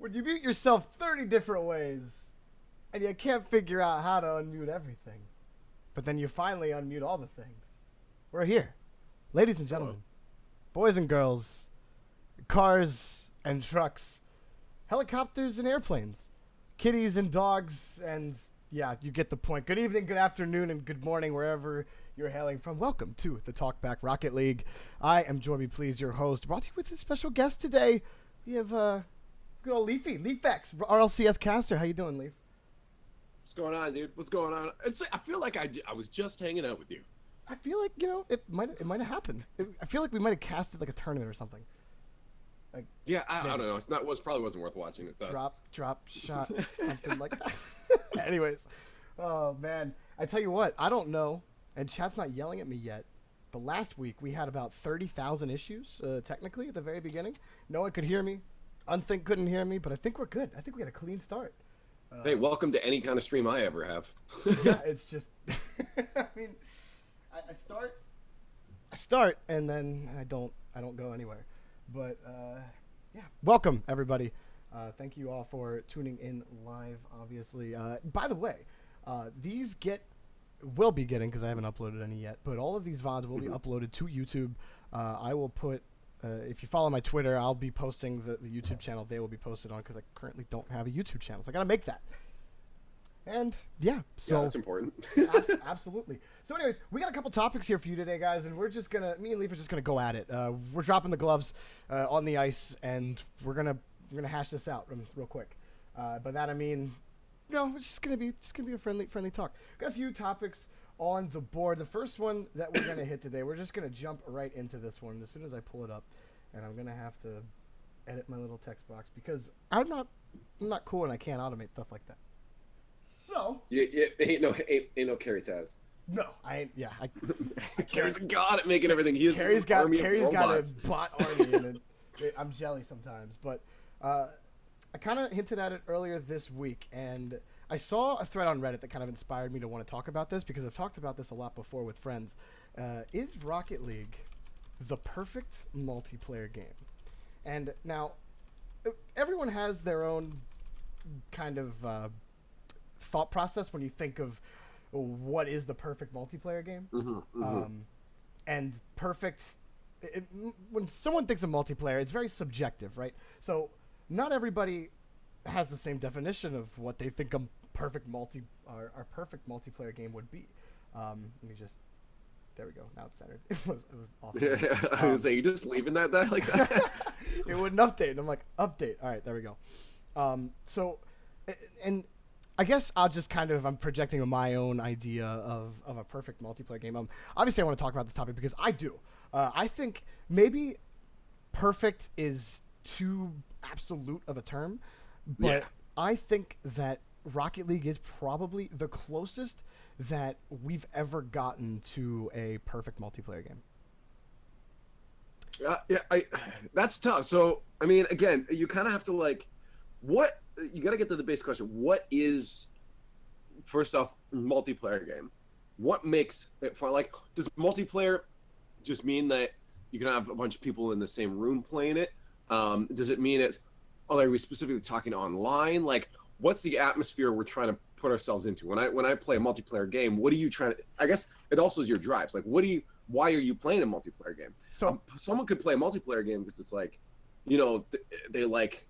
When you mute yourself 30 different ways and you can't figure out how to unmute everything, but then you finally unmute all the things. We're here. Ladies and gentlemen, boys and girls, cars and trucks, helicopters and airplanes, kitties and dogs, and yeah, you get the point. Good evening, good afternoon, and good morning, wherever you're hailing from. Welcome to the Talkback Rocket League. I am Joy B. Please, your host, brought to you with a special guest today. We have good old Liefx, RLCS caster. How you doing, Leaf? What's going on, dude? What's going on? I feel like I was just hanging out with you. I feel like, it might have happened. I feel like we might have casted like a tournament or something. Like, yeah, I don't know. Probably wasn't worth watching. It's us. Drop, shot, something like that. Anyways, oh man, I tell you what, I don't know, and chat's not yelling at me yet, but last week we had about 30,000 issues, technically, at the very beginning. No one could hear me. Unthink couldn't hear me, but I think we're good. I think we had a clean start. Hey, welcome to any kind of stream I ever have. Yeah, it's just, I mean, I start, and then I don't go anywhere. But yeah, welcome everybody. Thank you all for tuning in live. Obviously, by the way, these will be getting, because I haven't uploaded any yet. But all of these VODs will be uploaded to YouTube. I will put. If you follow my Twitter, I'll be posting the YouTube channel they will be posted on, because I currently don't have a YouTube channel, so I gotta make that. And yeah, so yeah, that's important. Absolutely. So anyways, we got a couple topics here for you today, guys, and me and Leaf are just gonna go at it. We're dropping the gloves on the ice, and we're gonna hash this out real quick. By that I mean, it's just gonna be a friendly talk. Got a few topics on the board. The first one that we're gonna hit today, we're just gonna jump right into this one as soon as I pull it up, and I'm gonna have to edit my little text box because I'm not cool and I can't automate stuff like that. So yeah, ain't no Carrie Taz. No, I ain't. Yeah, Carrie's a god at making everything. Carrie's got a bot army, and I'm jelly sometimes. But I kind of hinted at it earlier this week, and I saw a thread on Reddit that kind of inspired me to want to talk about this, because I've talked about this a lot before with friends. Is Rocket League the perfect multiplayer game? And now, everyone has their own kind of thought process when you think of what is the perfect multiplayer game. And perfect, when someone thinks of multiplayer, it's very subjective, right? So not everybody has the same definition of what they think a perfect perfect multiplayer game would be. Let me just, there we go, now it's centered. It was awful. Yeah, I was saying, you just leaving that like that? It wouldn't update, and I'm like, update. All right, there we go. So, and I guess I'm projecting my own idea of a perfect multiplayer game. Obviously I want to talk about this topic because I do. I think maybe perfect is too absolute of a term, but yeah. I think that Rocket League is probably the closest that we've ever gotten to a perfect multiplayer game. That's tough. So, I mean, again, you kind of have to you got to get to the basic question. What is, first off, multiplayer game? What makes it fun? Like, does multiplayer just mean that you can have a bunch of people in the same room playing it? Does it mean are we specifically talking online? Like, what's the atmosphere we're trying to put ourselves into? When I play a multiplayer game, what are you trying to, I guess it also is your drives. Like, why are you playing a multiplayer game? So someone could play a multiplayer game because it's like, they like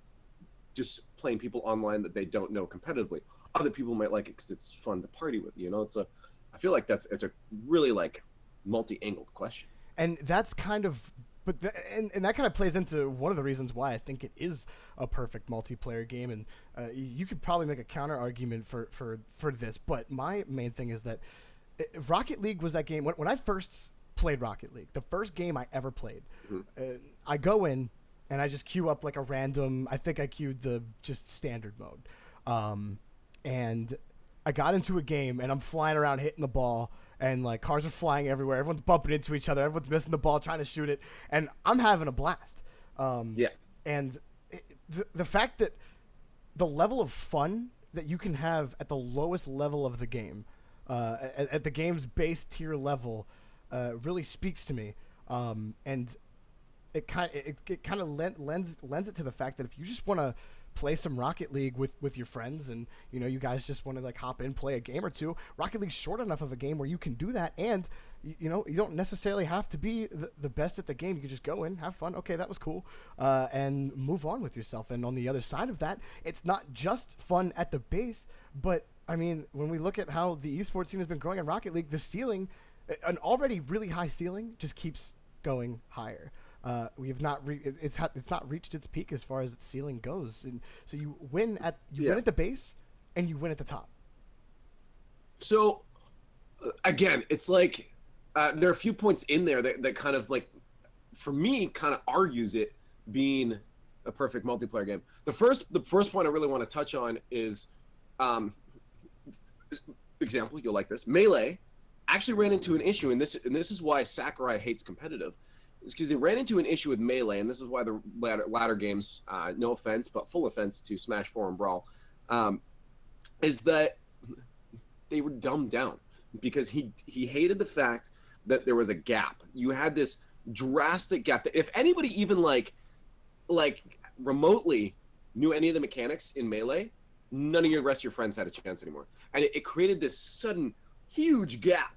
just playing people online that they don't know competitively. Other people might like it because it's fun to party with. I feel like it's a really multi-angled question. And that's kind of, and that kind of plays into one of the reasons why I think it is a perfect multiplayer game. And you could probably make a counter argument for this, but my main thing is that Rocket League was that game when I first played Rocket League, the first game I ever played. I go in and I just queue up like a random, I think I queued the just standard mode. And I got into a game and I'm flying around hitting the ball, and like cars are flying everywhere. Everyone's bumping into each other. Everyone's missing the ball, trying to shoot it. And I'm having a blast. Yeah. And the fact that the level of fun that you can have at the lowest level of the game, at the game's base tier level, really speaks to me. And it kind of lends it to the fact that if you just want to play some Rocket League with your friends, and you guys just want to like hop in, play a game or two. Rocket League's short enough of a game where you can do that, and you don't necessarily have to be the best at the game. You can just go in, have fun. Okay, that was cool, and move on with yourself. And on the other side of that, it's not just fun at the base, but I mean, when we look at how the esports scene has been growing in Rocket League, the ceiling, an already really high ceiling, just keeps going higher. We have not it's not reached its peak as far as its ceiling goes, and so you win at the base and you win at the top. So again, it's like there are a few points in there that kind of like, for me, kind of argues it being a perfect multiplayer game. The first point I really want to touch on is, example, you'll like this. Melee actually ran into an issue, and this is why Sakurai hates competitive. It's because they ran into an issue with Melee, and this is why the latter games, no offense, but full offense to Smash 4 and Brawl, is that they were dumbed down because he hated the fact that there was a gap. You had this drastic gap that if anybody even like remotely knew any of the mechanics in Melee, none of your rest of your friends had a chance anymore. And it created this sudden huge gap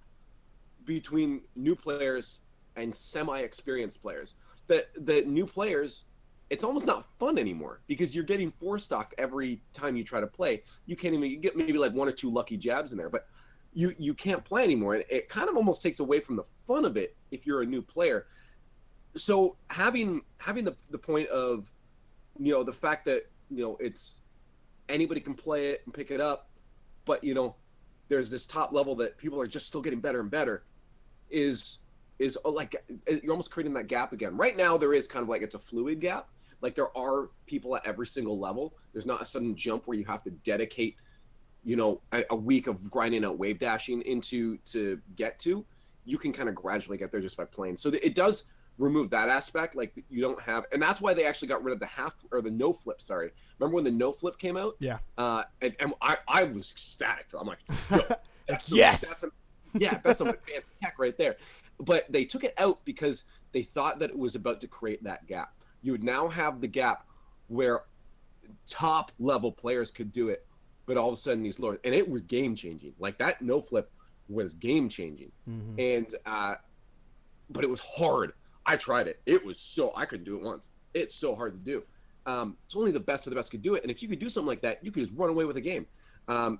between new players and semi-experienced players. The new players, it's almost not fun anymore because you're getting four-stocked every time you try to play. You get maybe like one or two lucky jabs in there, but you can't play anymore. And it kind of almost takes away from the fun of it if you're a new player. So having the point of, the fact that, it's anybody can play it and pick it up, but there's this top level that people are just still getting better and better is like, you're almost creating that gap again. Right now there is kind of like, it's a fluid gap. Like there are people at every single level. There's not a sudden jump where you have to dedicate, a week of grinding out wave dashing to get to. You can kind of gradually get there just by playing. So it does remove that aspect. Like you don't have, and that's why they actually got rid of the no flip. Sorry, remember when the no flip came out? Yeah. And I was ecstatic. I'm like, yo, that's some fancy tech right there. But they took it out because they thought that it was about to create that gap. You would now have the gap where top level players could do it, but all of a sudden these lower, and it was game changing. Like that no flip was game changing. Mm-hmm. And but it was hard. I tried it. I couldn't do it once. It's so hard to do. It's only the best of the best could do it. And if you could do something like that, you could just run away with a game.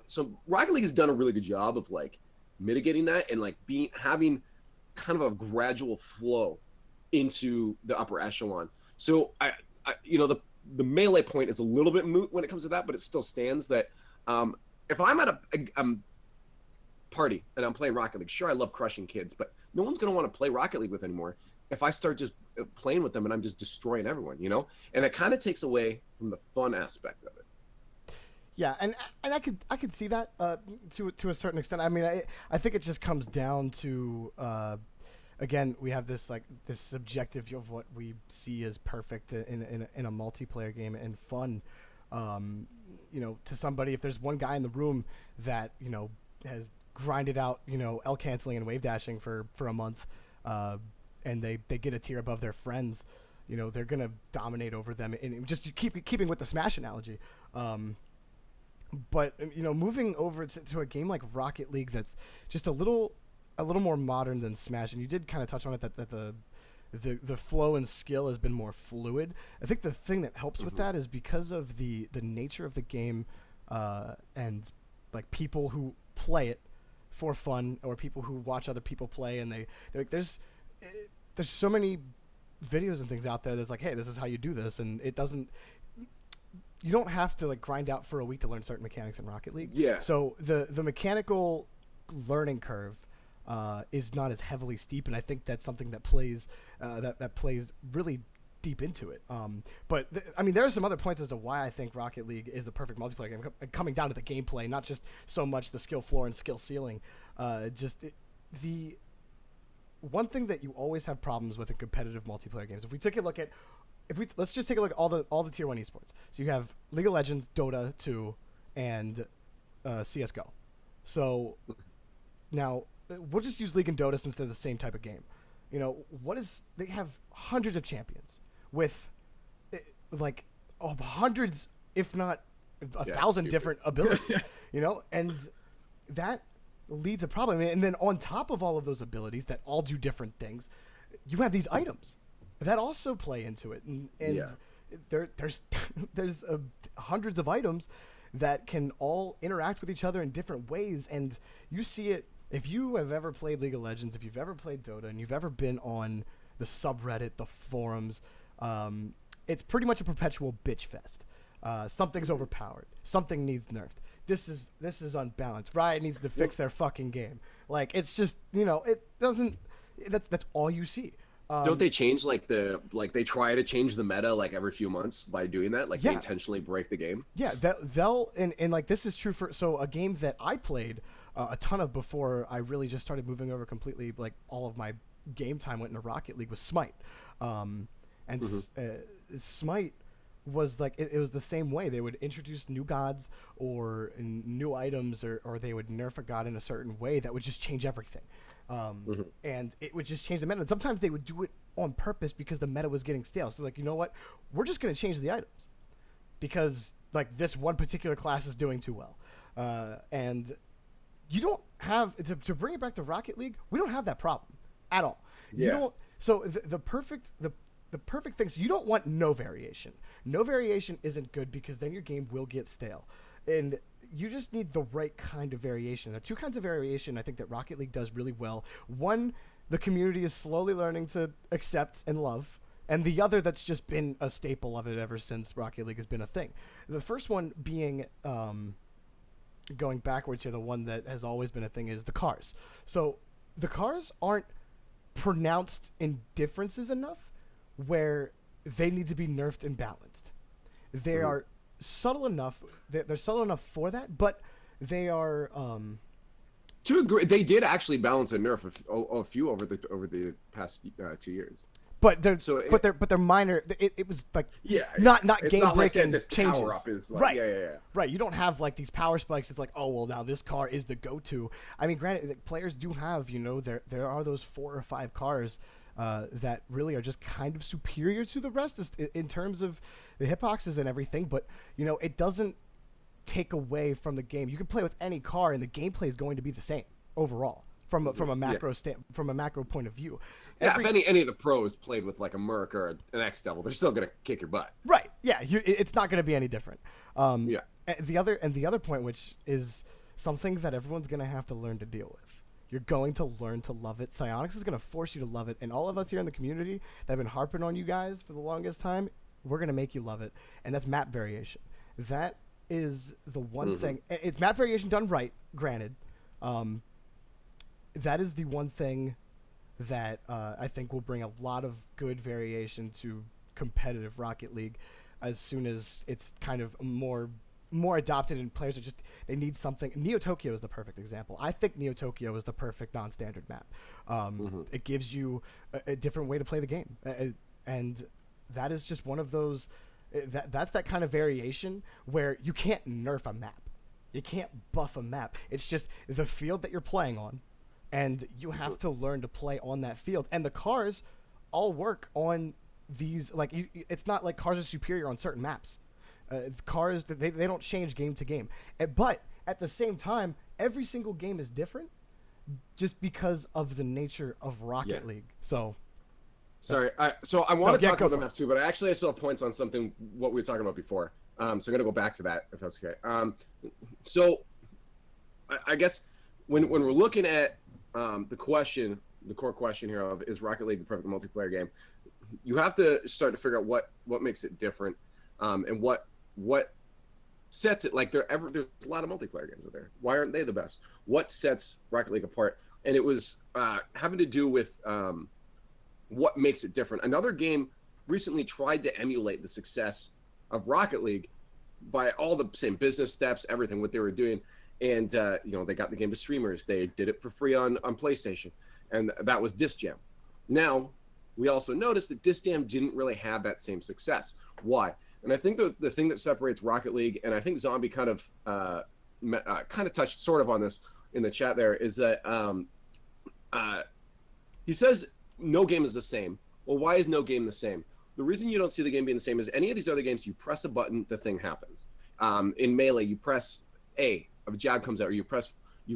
So Rocket League has done a really good job of like mitigating that and like having kind of a gradual flow into the upper echelon. So I the Melee point is a little bit moot when it comes to that, but it still stands that if I'm at a party and I'm playing Rocket League, sure, I love crushing kids, but no one's going to want to play Rocket League with anymore if I start just playing with them and I'm just destroying everyone, and it kind of takes away from the fun aspect of it. Yeah, and I could see that to a certain extent. I mean, I think it just comes down to again, we have this subjective view of what we see as perfect in a multiplayer game and fun. To somebody, if there's one guy in the room that has grinded out L canceling and wave dashing for a month, and they get a tier above their friends, they're gonna dominate over them, and just keeping with the Smash analogy. But moving over to a game like Rocket League that's just a little more modern than Smash, and you did kind of touch on it that the flow and skill has been more fluid. I think the thing that helps with that is because of the nature of the game, and like people who play it for fun or people who watch other people play, and they're like, there's so many videos and things out there that's like, hey, this is how you do this, and you don't have to like grind out for a week to learn certain mechanics in Rocket League. Yeah. So the mechanical learning curve is not as heavily steep, and I think that's something that plays that plays really deep into it. But there are some other points as to why I think Rocket League is a perfect multiplayer game, coming down to the gameplay, not just so much the skill floor and skill ceiling. The one thing that you always have problems with in competitive multiplayer games, let's just take a look at all the tier 1 esports. So you have League of Legends, Dota 2, and CS:GO. So now we'll just use League and Dota since they're the same type of game. They have hundreds of champions with like hundreds if not a Yeah, thousand stupid. different abilities, and that leads a problem. And then on top of all of those abilities that all do different things, you have these items that also play into it, and there's hundreds of items that can all interact with each other in different ways. And you see it if you have ever played League of Legends, if you've ever played Dota, and you've ever been on the subreddit, the forums. It's pretty much a perpetual bitch fest. Something's overpowered. Something needs nerfed. This is unbalanced. Riot needs to fix their fucking game. Like, it's just, it doesn't. That's all you see. Don't they change they try to change the meta like every few months by doing that? Like, they intentionally break the game. Yeah, they'll and like this is true for a game that I played a ton of before I really just started moving over completely. Like, all of my game time went into Rocket League with Smite, Smite was like it was the same way. They would introduce new gods or new items, or they would nerf a god in a certain way that would just change everything. And it would just change the meta. And sometimes they would do it on purpose because the meta was getting stale. So, like, you know what? We're just going to change the items because, like, this one particular class is doing too well. And you don't have to bring it back to Rocket League. We don't have that problem at all. Yeah. You don't. So the perfect thing. So you don't want no variation. No variation isn't good because then your game will get stale. And you just need the right kind of variation. There are two kinds of variation I think that Rocket League does really well. One, the community is slowly learning to accept and love, and the other that's just been a staple of it ever since Rocket League has been a thing. The first one being, going backwards here, the one that has always been a thing is the cars. So the cars aren't pronounced in differences enough where they need to be nerfed and balanced. They are subtle enough. They're subtle enough for that, but they are. To agree, they did actually balance and nerf a few over the past 2 years. But they're minor. It was like not game breaking changes. Power up is like, right. Right. You don't have like these power spikes. It's like, oh well, now this car is the go-to. I mean, granted, players do have there are those 4 or 5 cars that really are just kind of superior to the rest in terms of the hitboxes and everything. But it doesn't take away from the game. You can play with any car, and the gameplay is going to be the same overall from a macro from a macro point of view. If any of the pros played with like a Merc or an X Devil, they're still gonna kick your butt. Right. Yeah. It's not gonna be any different. And the other point, which is something that everyone's gonna have to learn to deal with. You're going to learn to love it. Psyonix is going to force you to love it. And all of us here in the community that have been harping on you guys for the longest time, we're going to make you love it. And that's map variation. That is the one thing. It's map variation done right, granted. That is the one thing that I think will bring a lot of good variation to competitive Rocket League as soon as it's kind of more adopted, and players are just, they need something. Neo Tokyo is the perfect example. I think Neo Tokyo is the perfect non-standard map. It gives you a different way to play the game, and that is just one of those. That's that kind of variation where you can't nerf a map, you can't buff a map. It's just the field that you're playing on, and you have to learn to play on that field. And the cars all work on these. Like it's not like cars are superior on certain maps. Cars, they don't change game to game, but at the same time, every single game is different, just because of the nature of Rocket League. So, sorry, I want to talk about the maps too, but I still have points on something what we were talking about before. So I'm gonna go back to that if that's okay. So I guess when we're looking at the core question here of is Rocket League the perfect multiplayer game, you have to start to figure out what makes it different, and what sets it. Like there's a lot of multiplayer games out there. Why aren't they the best? What sets Rocket League apart? And it was having to do with what makes it different. Another game recently tried to emulate the success of Rocket League by all the same business steps, everything what they were doing, and they got the game to streamers. They did it for free on PlayStation, and that was Disc Jam. Now we also noticed that Disc Jam didn't really have that same success. Why? And I think the thing that separates Rocket League, and I think Zombie kind of touched sort of on this in the chat there, is that he says no game is the same. Well, why is no game the same? The reason you don't see the game being the same is any of these other games, you press a button, the thing happens. In Melee, you press A, a jab comes out, or you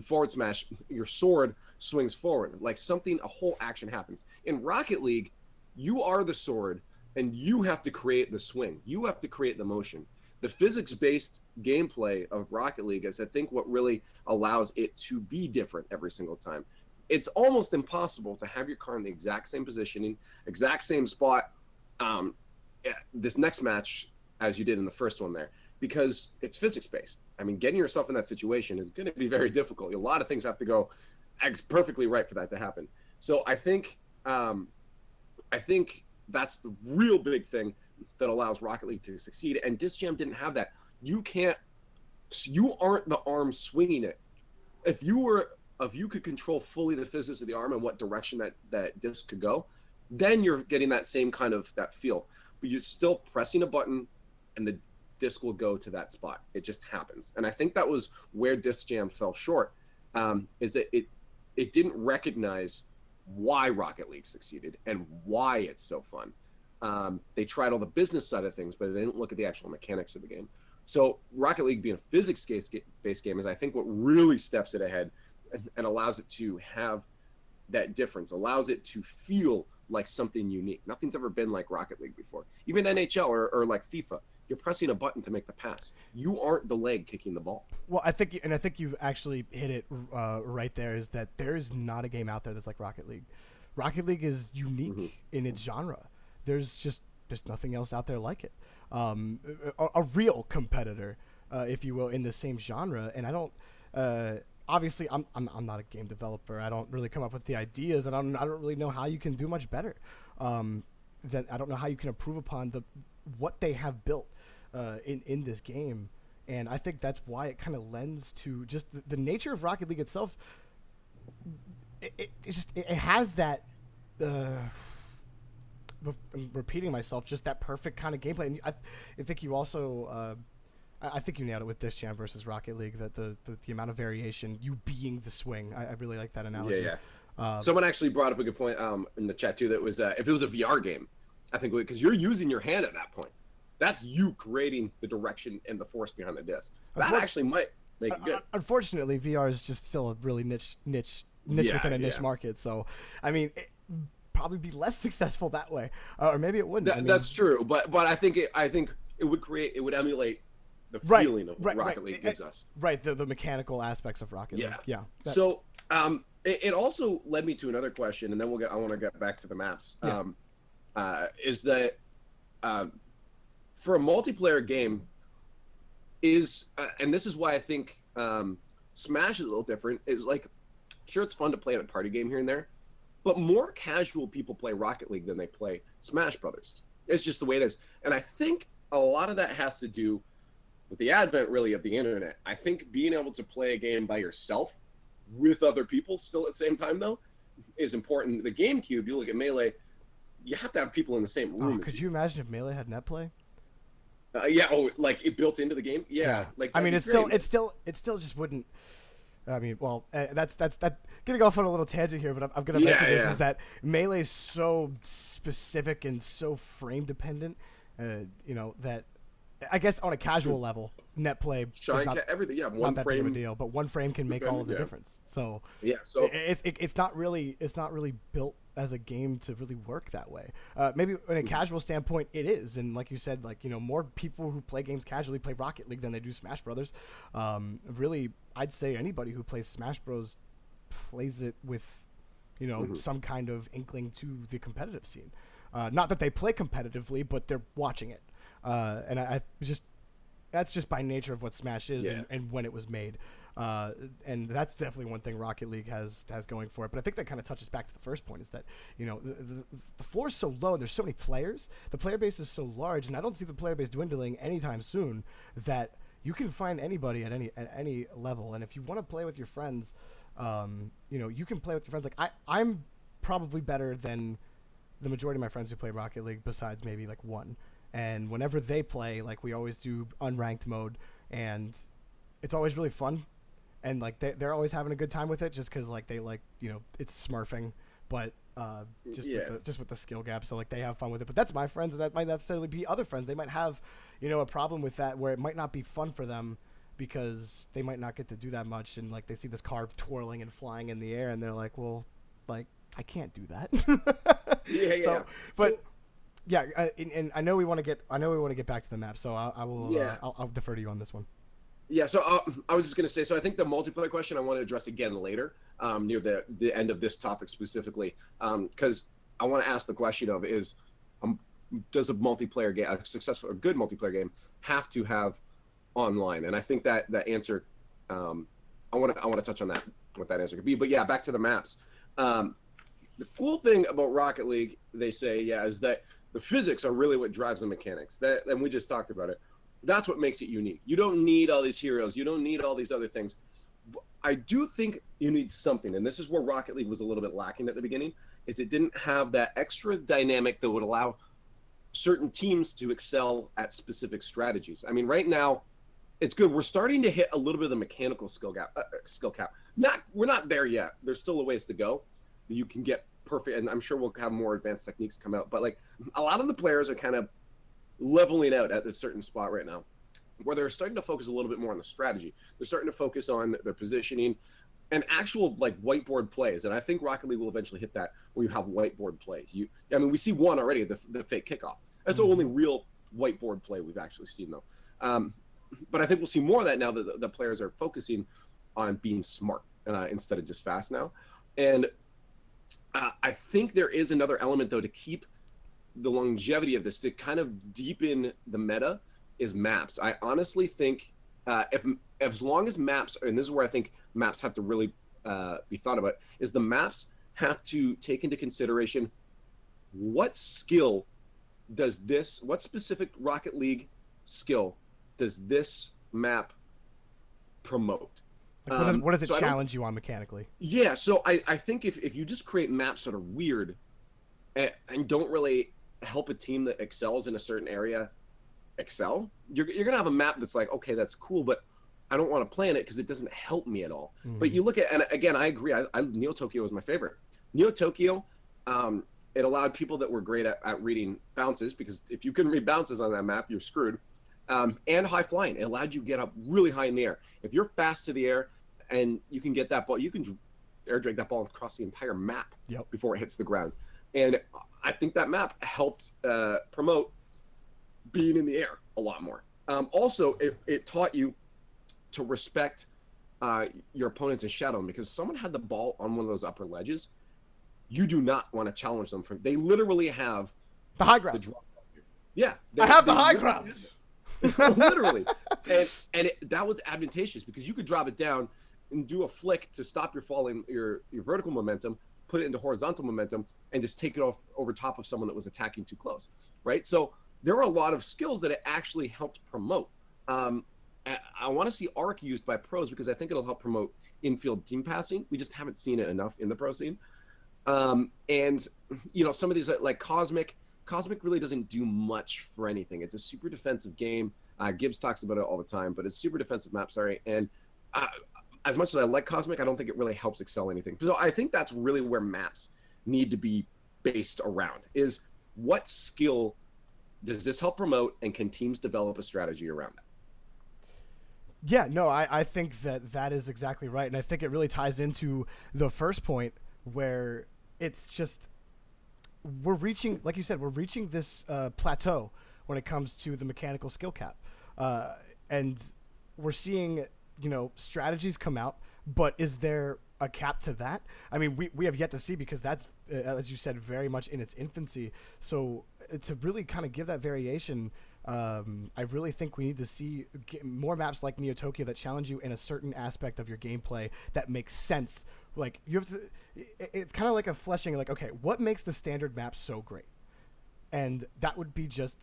forward smash, your sword swings forward. Like a whole action happens. In Rocket League, you are the sword, and you have to create the swing. You have to create the motion. The physics-based gameplay of Rocket League is, I think, what really allows it to be different every single time. It's almost impossible to have your car in the exact same positioning, exact same spot, this next match as you did in the first one there, because it's physics-based. I mean, getting yourself in that situation is going to be very difficult. A lot of things have to go perfectly right for that to happen. So I think that's the real big thing that allows Rocket League to succeed. And Disc Jam didn't have that. You aren't the arm swinging it. If you could control fully the physics of the arm and what direction that disc could go, then you're getting that same kind of that feel. But you're still pressing a button, and the disc will go to that spot. It just happens. And I think that was where Disc Jam fell short, is that it didn't recognize why Rocket League succeeded and why it's so fun. They tried all the business side of things, but they didn't look at the actual mechanics of the game. So Rocket League being a physics-based game is, I think, what really steps it ahead and allows it to have that difference, allows it to feel like something unique. Nothing's ever been like Rocket League before. Even NHL or like FIFA, you're pressing a button to make the pass. You aren't the leg kicking the ball. Well, I think you've actually hit it right there, is that there is not a game out there that's like Rocket League. Rocket League is unique in its genre. There's nothing else out there like it. A real competitor, if you will, in the same genre. And I don't, obviously I'm not a game developer. I don't really come up with the ideas, and I don't really know how you can do much better. I don't know how you can improve upon what they have built in this game. And I think that's why it kind of lends to just the nature of Rocket League itself. It has that, I'm repeating myself, just that perfect kind of gameplay. And I think you also, I think you nailed it with Disc Jam versus Rocket League, that the amount of variation, you being the swing. I really like that analogy. Yeah. Someone actually brought up a good point in the chat too, that was if it was a VR game, I think, because you're using your hand at that point. That's you creating the direction and the force behind the disc. That actually might make it good. Unfortunately, VR is just still a really niche within a niche market. So, I mean, it probably be less successful that way, or maybe it wouldn't. That's true, but I think it would emulate the feeling of what Rocket League gives us. Right, the mechanical aspects of Rocket League. Yeah. So, it also led me to another question, and then I want to get back to the maps. Yeah. Is that for a multiplayer game, and this is why I think Smash is a little different, is like, sure, it's fun to play in a party game here and there, but more casual people play Rocket League than they play Smash Brothers. It's just the way it is. And I think a lot of that has to do with the advent, really, of the internet. I think being able to play a game by yourself with other people still at the same time, though, is important. The GameCube, you look at Melee, you have to have people in the same room. Could you imagine if Melee had net play? Like it built into the game. Yeah. Like, I mean, it still just wouldn't. I mean, well, that's gonna go off on a little tangent here, but I'm gonna mention this, is that Melee is so specific and so frame dependent. That I guess on a casual level, net play is not everything. Yeah, one frame, big of a deal, but one frame can make all of the difference. So it's not really built as a game to really work that way. Maybe in a casual standpoint, it is, and like you said, more people who play games casually play Rocket League than they do Smash Brothers. Really, I'd say anybody who plays Smash Bros plays it with, some kind of inkling to the competitive scene. Not that they play competitively, but they're watching it. And that's just by nature of what Smash is and when it was made. And that's definitely one thing Rocket League has going for it. But I think that kind of touches back to the first point, is that, the floor is so low and there's so many players. The player base is so large, and I don't see the player base dwindling anytime soon, that you can find anybody at any level. And if you want to play with your friends, you can play with your friends. Like I'm probably better than the majority of my friends who play Rocket League, besides maybe like one. And whenever they play, like, we always do unranked mode, and it's always really fun. And like they're always having a good time with it, just because like they like, it's smurfing. but just with the skill gap. So like they have fun with it, but that's my friends, and that might not necessarily be other friends. They might have, a problem with that where it might not be fun for them because they might not get to do that much, and like they see this car twirling and flying in the air, and they're like, well, like I can't do that. Yeah. And I know we want to get back to the map, so I will. Yeah. I'll defer to you on this one. Yeah, so I was just going to say, so I think the multiplayer question I want to address again later, near the end of this topic specifically, because I want to ask the question of does a multiplayer game, a successful or good multiplayer game, have to have online? And I think that answer, I want to touch on that, what that answer could be. But yeah, back to the maps. The cool thing about Rocket League, they say, is that the physics are really what drives the mechanics. And we just talked about it. That's what makes it unique. You don't need all these heroes. You don't need all these other things. I do think you need something, and this is where Rocket League was a little bit lacking at the beginning, is it didn't have that extra dynamic that would allow certain teams to excel at specific strategies. I mean, right now, it's good. We're starting to hit a little bit of the mechanical skill cap. We're not there yet. There's still a ways to go. You can get perfect, and I'm sure we'll have more advanced techniques come out. But like a lot of the players are kind of leveling out at a certain spot right now, where they're starting to focus a little bit more on the strategy. They're starting to focus on their positioning and actual like whiteboard plays. And I think Rocket League will eventually hit that where you have whiteboard plays. We see one already, the fake kickoff. That's the only real whiteboard play we've actually seen though. But I think we'll see more of that now that the players are focusing on being smart instead of just fast now. And I think there is another element though to keep the longevity of this, to kind of deepen the meta, is maps. I honestly think as long as maps, and this is where I think maps have to really be thought about, is the maps have to take into consideration what specific Rocket League skill does this map promote? Like what does it challenge you on mechanically? Yeah, so I think if you just create maps that are weird and don't really help a team that excels in a certain area excel, you're gonna have a map that's like, okay, that's cool, but I don't want to play in it because it doesn't help me at all. But you look at, and again, I agree, Neo Tokyo was my favorite. Neo Tokyo, it allowed people that were great at reading bounces, because if you couldn't read bounces on that map, you're screwed. And high flying, it allowed you to get up really high in the air. If you're fast to the air and you can get that ball, you can air drag that ball across the entire map before it hits the ground. And I think that map helped promote being in the air a lot more. Also, it taught you to respect your opponents and shadow them, because someone had the ball on one of those upper ledges. You do not want to challenge them they literally have the high ground. I have the high ground. Literally. And that was advantageous because you could drop it down and do a flick to stop your vertical momentum, put it into horizontal momentum, and just take it off over top of someone that was attacking too close, right? So there were a lot of skills that it actually helped promote. I want to see ARC used by pros because I think it'll help promote infield team passing. We just haven't seen it enough in the pro scene. And some of these like Cosmic really doesn't do much for anything. It's a super defensive game. Gibbs talks about it all the time, but it's super defensive map, and as much as I like Cosmic, I don't think it really helps excel anything. So I think that's really where maps need to be based around, is what skill does this help promote, and can teams develop a strategy around that? Yeah, no, I think that is exactly right. And I think it really ties into the first point where it's just, we're reaching, like you said, we're reaching this plateau when it comes to the mechanical skill cap. And we're seeing, strategies come out, but is there a cap to that? I mean, we have yet to see, because that's, as you said, very much in its infancy. So to really kind of give that variation, I really think we need to see more maps like Neo Tokyo that challenge you in a certain aspect of your gameplay that makes sense. Like, you have to, it's kind of like a fleshing, like, okay, what makes the standard map so great? And that would be just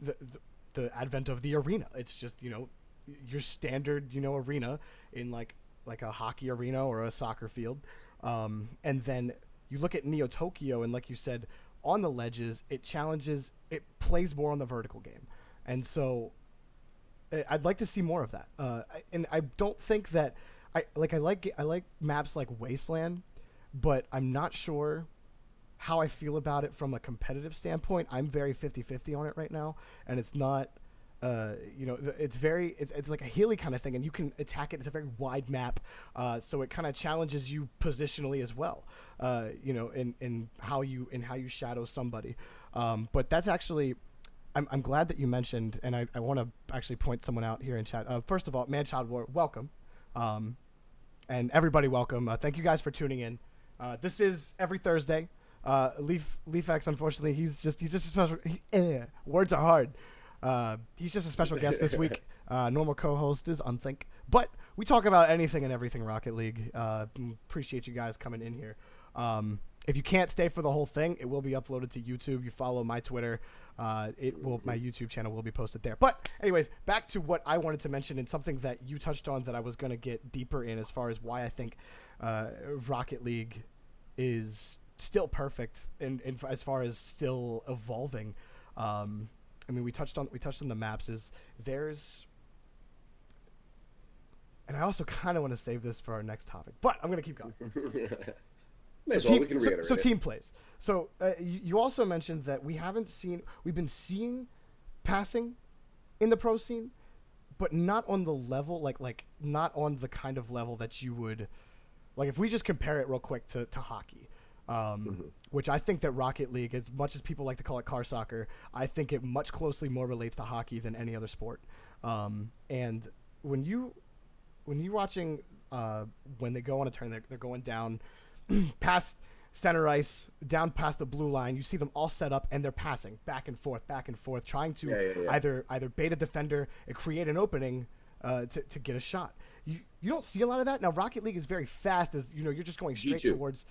the advent of the arena. It's just, your standard, arena in like a hockey arena or a soccer field. And then you look at Neo Tokyo, and like you said, on the ledges, it plays more on the vertical game. And so I'd like to see more of that. And I don't think that I like maps like Wasteland, but I'm not sure how I feel about it from a competitive standpoint, I'm very 50-50 on it right now, and it's not. It's like a Healy kind of thing, and you can attack it. It's a very wide map, so it kind of challenges you positionally as well. In how you shadow somebody. But that's actually, I'm glad that you mentioned, and I want to actually point someone out here in chat. First of all, Manchild War, welcome, and everybody welcome. Thank you guys for tuning in. This is every Thursday. Liefx, unfortunately, he's just a special. Words are hard. He's just a special guest this week. Normal co-host is Unthink. But we talk about anything and everything Rocket League. Appreciate you guys coming in here. If you can't stay for the whole thing, it will be uploaded to YouTube. You follow my Twitter. My YouTube channel will be posted there. But anyways, back to what I wanted to mention, and something that you touched on that I was going to get deeper in as far as why I think Rocket League is still perfect and as far as still evolving. I mean, we touched on the maps. And I also kind of want to save this for our next topic, but I'm going to keep going. So team plays. So you also mentioned that we've been seeing passing in the pro scene, but not on the level, like not on the kind of level that you would, like if we just compare it real quick to hockey. Which I think that Rocket League, as much as people like to call it car soccer, I think it much closely more relates to hockey than any other sport. And when you're watching, when they go on a turn, they're going down past center ice, down past the blue line. You see them all set up, and they're passing back and forth, trying to either bait a defender and create an opening to get a shot. You don't see a lot of that now. Rocket League is very fast, as you know. You're just going straight G2. Towards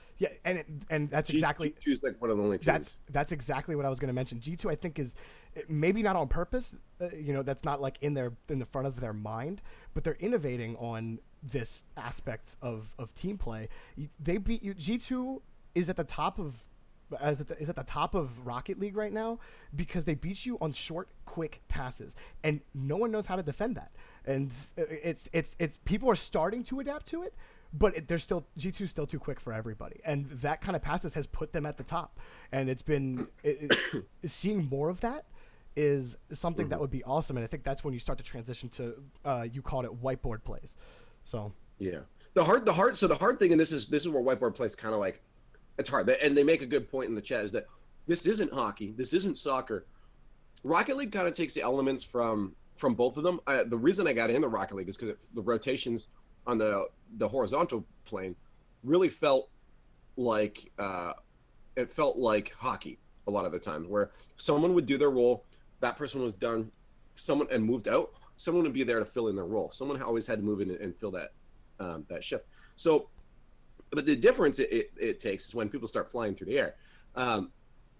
and that's exactly G2 is like one of the only teams. That's exactly what I was going to mention. G2 I think is maybe not on purpose. That's not like in the front of their mind, but they're innovating on this aspect of team play. They beat you. G2 is at the top of Rocket League right now because they beat you on short, quick passes, and no one knows how to defend that. And it's people are starting to adapt to it, but they're still G2 is still too quick for everybody, and that kind of passes has put them at the top. And it's been seeing more of that is something that would be awesome. And I think that's when you start to transition to you called it whiteboard plays. So yeah, the hard thing, and this is where whiteboard plays kind of like. It's hard, and they make a good point in the chat, is that this isn't hockey, this isn't soccer. Rocket League kind of takes the elements from both of them. The reason I got into Rocket League is because the rotations on the horizontal plane really felt like hockey a lot of the time, where someone would do their role, that person was done, and moved out. Someone would be there to fill in their role. Someone always had to move in and fill that shift. So. But the difference it takes is when people start flying through the air.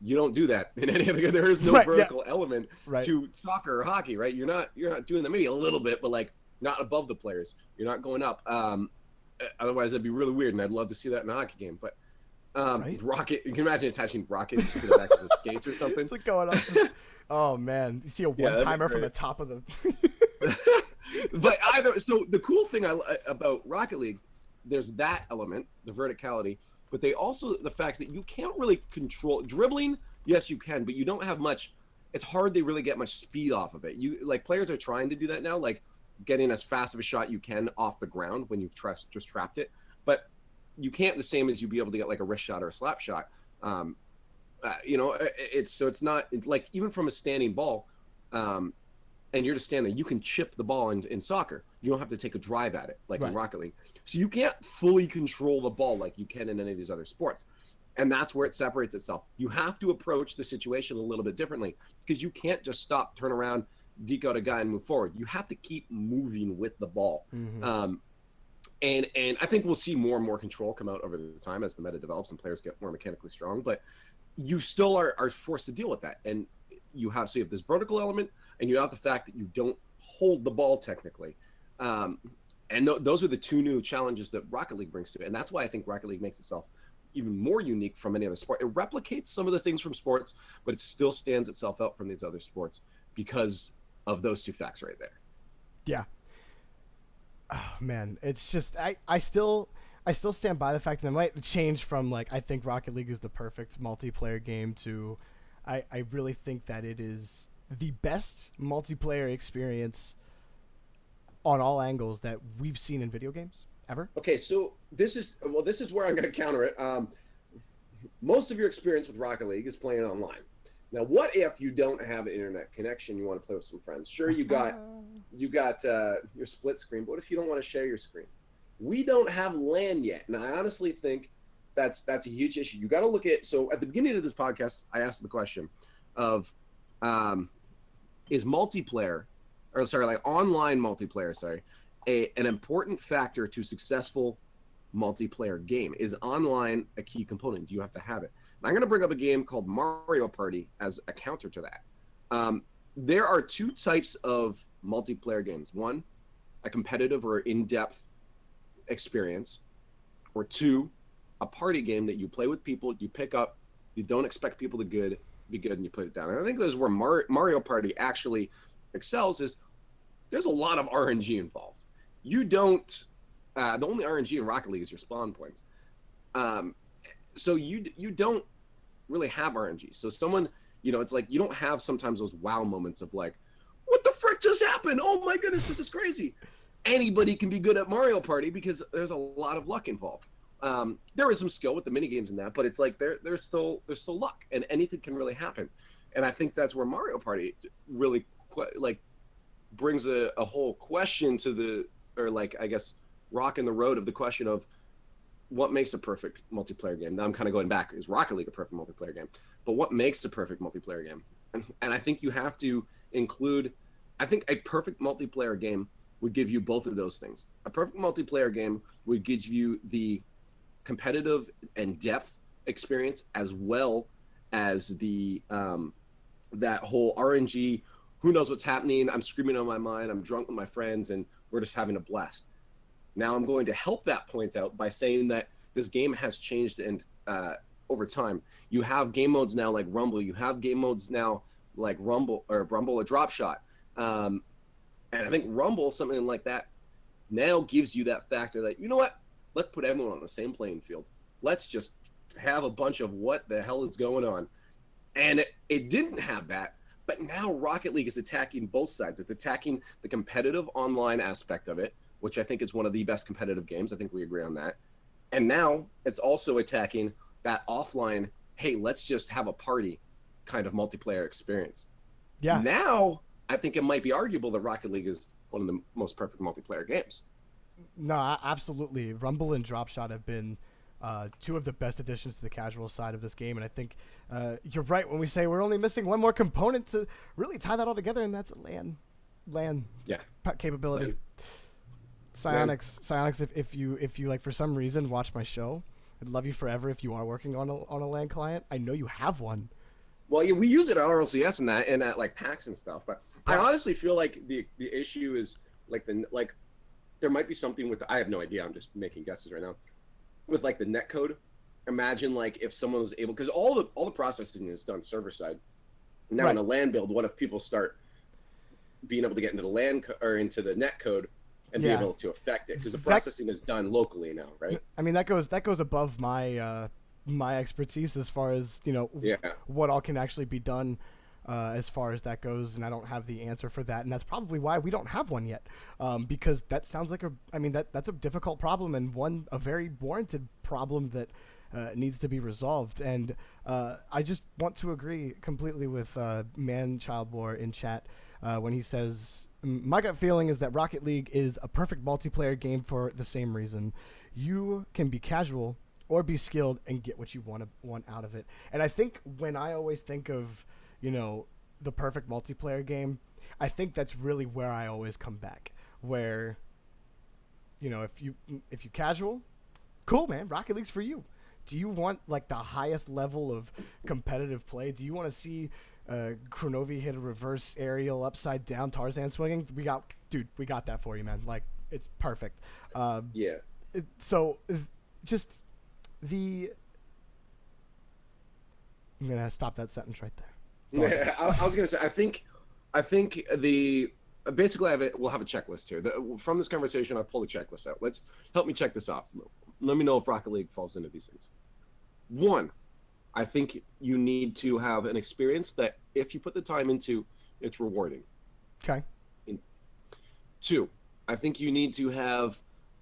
You don't do that in any other. There is no vertical element to soccer or hockey, right? You're not doing that. Maybe a little bit, but like not above the players. You're not going up. Otherwise, that'd be really weird, and I'd love to see that in a hockey game. But rocket, you can imagine attaching rockets to the back of the skates or something. It's like going up. Oh man, you see a one-timer from the top of the. But so the cool thing about Rocket League. There's that element, the verticality, but they also the fact that you can't really control dribbling. Yes, you can, but you don't have much. It's hard to really get much speed off of it. Players are trying to do that now, like getting as fast of a shot you can off the ground when you've just trapped it. But you can't the same as you be able to get like a wrist shot or a slap shot. It's not like even from a standing ball. And you're just standing there, you can chip the ball in soccer. You don't have to take a drive at it like in Rocket League. So you can't fully control the ball like you can in any of these other sports. And that's where it separates itself. You have to approach the situation a little bit differently because you can't just stop, turn around, deke out a guy and move forward. You have to keep moving with the ball. Mm-hmm. And I think we'll see more and more control come out over the time as the meta develops and players get more mechanically strong. But you still are forced to deal with that. And you have this vertical element, and you have the fact that you don't hold the ball technically. And those are the two new challenges that Rocket League brings to it. And that's why I think Rocket League makes itself even more unique from any other sport. It replicates some of the things from sports, but it still stands itself out from these other sports because of those two facts right there. Yeah. Oh man, it's just I still I still stand by the fact that it might change from like I think Rocket League is the perfect multiplayer game to I really think that it is the best multiplayer experience on all angles that we've seen in video games ever. Okay, so this is where I'm going to counter it. Most of your experience with Rocket League is playing online. Now, what if you don't have an internet connection? You want to play with some friends. Sure, you got your split screen, but what if you don't want to share your screen? We don't have LAN yet, and I honestly think that's a huge issue. You got to look at. So at the beginning of this podcast, I asked the question of, is multiplayer, or sorry, like online multiplayer, sorry, an important factor to successful multiplayer game? Is online a key component? Do you have to have it? And I'm going to bring up a game called Mario Party as a counter to that. There are two types of multiplayer games. One, a competitive or in-depth experience, or two, a party game that you play with people, you pick up, you don't expect people to be good, and you put it down. And I think this is where Mario Party actually excels, is there's a lot of RNG involved. You don't, the only RNG in Rocket League is your spawn points. So you don't really have RNG. So someone, it's like you don't have sometimes those wow moments of like, what the frick just happened? Oh my goodness, this is crazy. Anybody can be good at Mario Party because there's a lot of luck involved. There is some skill with the mini games in that, but it's like there's still luck, and anything can really happen. And I think that's where Mario Party really brings a whole question to I guess rocking the road of the question of what makes a perfect multiplayer game. Now I'm kind of going back. Is Rocket League a perfect multiplayer game? But what makes a perfect multiplayer game? And I think you have to include, I think a perfect multiplayer game would give you both of those things. A perfect multiplayer game would give you the competitive and depth experience, as well as the that whole RNG, who knows what's happening, I'm screaming on my mind, I'm drunk with my friends, and we're just having a blast. Now I'm going to help that point out by saying that this game has changed and over time. You have game modes now like Rumble. You have game modes now like Rumble or Drop Shot. And I think Rumble, something like that, now gives you that factor that, you know what, let's put everyone on the same playing field. Let's just have a bunch of what the hell is going on. And it didn't have that, but now Rocket League is attacking both sides. It's attacking the competitive online aspect of it, which I think is one of the best competitive games. I think we agree on that. And now it's also attacking that offline, hey, let's just have a party kind of multiplayer experience. Yeah. Now I think it might be arguable that Rocket League is one of the most perfect multiplayer games. No, absolutely. Rumble and Drop Shot have been two of the best additions to the casual side of this game, and I think you're right when we say we're only missing one more component to really tie that all together, and that's LAN capability. Psionics, if you like for some reason watch my show, I'd love you forever if you are working on a LAN client. I know you have one. Well, yeah, we use it at RLCS and at like PAX and stuff, but I honestly feel like the issue is there might be something with I have no idea. I'm just making guesses right now. With like the net code, imagine like if someone was able, because all the processing is done server side. Now in a LAN build, what if people start being able to get into the LAN or into the net code and be able to affect it? Because the processing is done locally now, right? I mean that goes above my my expertise as far as what all can actually be done as far as that goes, and I don't have the answer for that, and that's probably why we don't have one yet, because that sounds like that's a difficult problem, and a very warranted problem that needs to be resolved. And I just want to agree completely with Man-Child War in chat when he says, my gut feeling is that Rocket League is a perfect multiplayer game for the same reason. You can be casual or be skilled and get what you want out of it. And I think when I always think of the perfect multiplayer game, I think that's really where I always come back, where if you casual, cool, man, Rocket League's for you. Do you want like the highest level of competitive play? Do you want to see Kronovi hit a reverse aerial upside down Tarzan swinging? We got that for you, man. Like, it's perfect. So just I'm gonna stop that sentence right there. Yeah, I was gonna say, I think basically we'll have a checklist here. From this conversation, I pulled a checklist out. Help me check this off. let me know if Rocket League falls into these things. One, I think you need to have an experience that if you put the time into, it's rewarding. Okay. Two, I think you need to have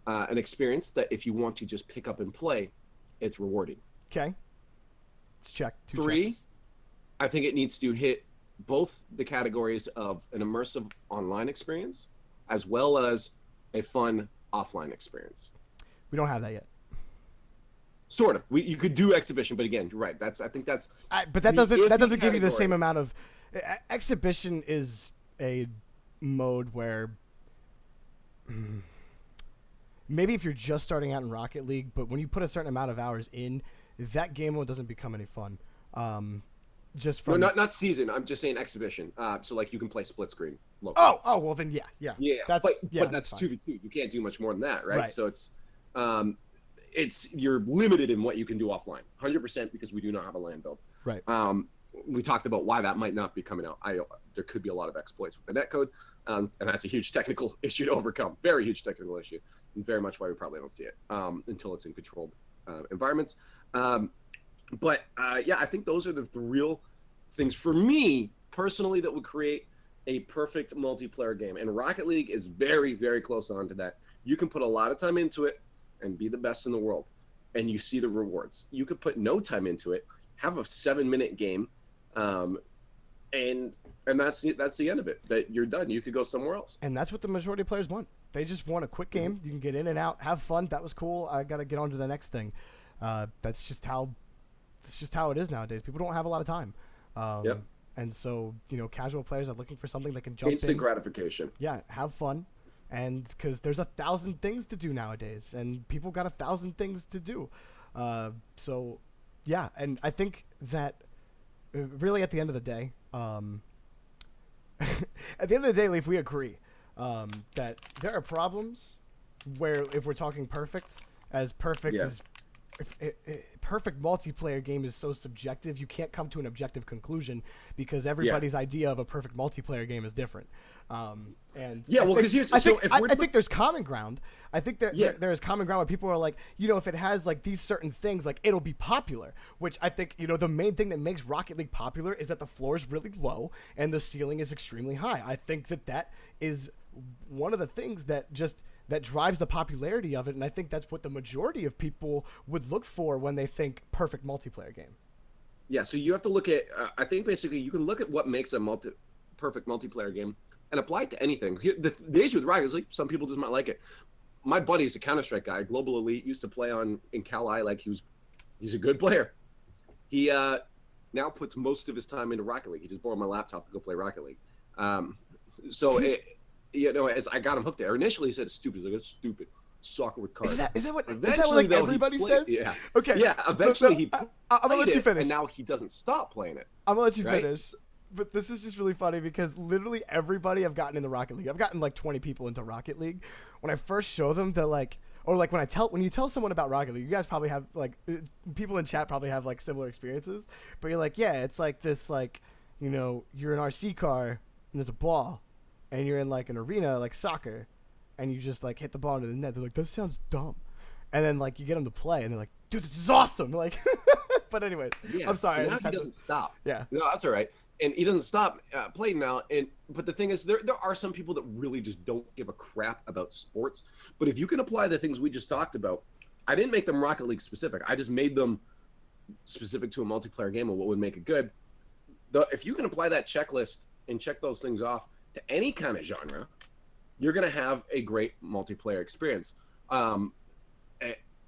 an experience that if you want to just pick up and play, it's rewarding. Okay. Let's check. Three, checks. I think it needs to hit both the categories of an immersive online experience as well as a fun offline experience. We don't have that yet. Sort of. You could do exhibition, but again, you're right. But that doesn't give you the same amount of exhibition. Is a mode where maybe if you're just starting out in Rocket League, but when you put a certain amount of hours in, that game mode doesn't become any fun. Just from not season. I'm just saying exhibition. So like you can play split screen. Locally. Oh well then yeah. But that's 2v2. You can't do much more than that, right? So it's you're limited in what you can do offline, 100% because we do not have a LAN build. Right. We talked about why that might not be coming out. There could be a lot of exploits with the netcode, and that's a huge technical issue to overcome. Very huge technical issue, and very much why we probably don't see it until it's in controlled environments. But I think those are the real things for me personally that would create a perfect multiplayer game. And Rocket League is very, very close on to that. You can put a lot of time into it and be the best in the world, and you see the rewards. You could put no time into it, have a 7-minute game, and that's the end of it. That you're done. You could go somewhere else. And that's what the majority of players want. They just want a quick game. You can get in and out, have fun. That was cool. I got to get on to the next thing. That's just how it is nowadays. People don't have a lot of time. And so, casual players are looking for something that can jump instant gratification. Yeah, have fun. And because there's 1,000 things to do nowadays, and people got 1,000 things to do. So, yeah, and I think that really at the end of the day, Leif, we agree that there are problems where if we're talking perfect as perfect multiplayer game is so subjective, you can't come to an objective conclusion because everybody's idea of a perfect multiplayer game is different. I think there's common ground. I think there is common ground where people are like, if it has like these certain things, like it'll be popular, which I think, the main thing that makes Rocket League popular is that the floor is really low and the ceiling is extremely high. I think that is one of the things that drives the popularity of it, and I think that's what the majority of people would look for when they think perfect multiplayer game. Yeah, so you have to look at, I think basically you can look at what makes a perfect multiplayer game and apply it to anything. The issue with Rocket League, some people just might like it. My buddy's a Counter-Strike guy, Global Elite, used to play in Cal-I, like he's a good player. He now puts most of his time into Rocket League. He just borrowed my laptop to go play Rocket League. As I got him hooked there. Initially, he said it's stupid. He's like, it's stupid. Soccer with cards. Is that what everybody says? Yeah. Okay. Yeah. Eventually, he played I'm gonna let you finish. And now he doesn't stop playing it. I'm gonna let you finish. But this is just really funny because literally everybody I've gotten in the Rocket League, I've gotten like 20 people into Rocket League. When I first show them, they're like, or like when you tell someone about Rocket League, you guys probably have like people in chat probably have like similar experiences. But you're like, yeah, it's like this, like, you're an RC car and there's a ball. And you're in like an arena like soccer, and you just like hit the ball into the net. They're like, that sounds dumb. And then like you get them to play, and they're like, dude, this is awesome. Like, but anyways, I'm sorry. So now he doesn't stop. Yeah. No, that's all right. And he doesn't stop playing now. But the thing is, there are some people that really just don't give a crap about sports. But if you can apply the things we just talked about, I didn't make them Rocket League specific. I just made them specific to a multiplayer game and what would make it good. If you can apply that checklist and check those things off to any kind of genre, you're going to have a great multiplayer experience. And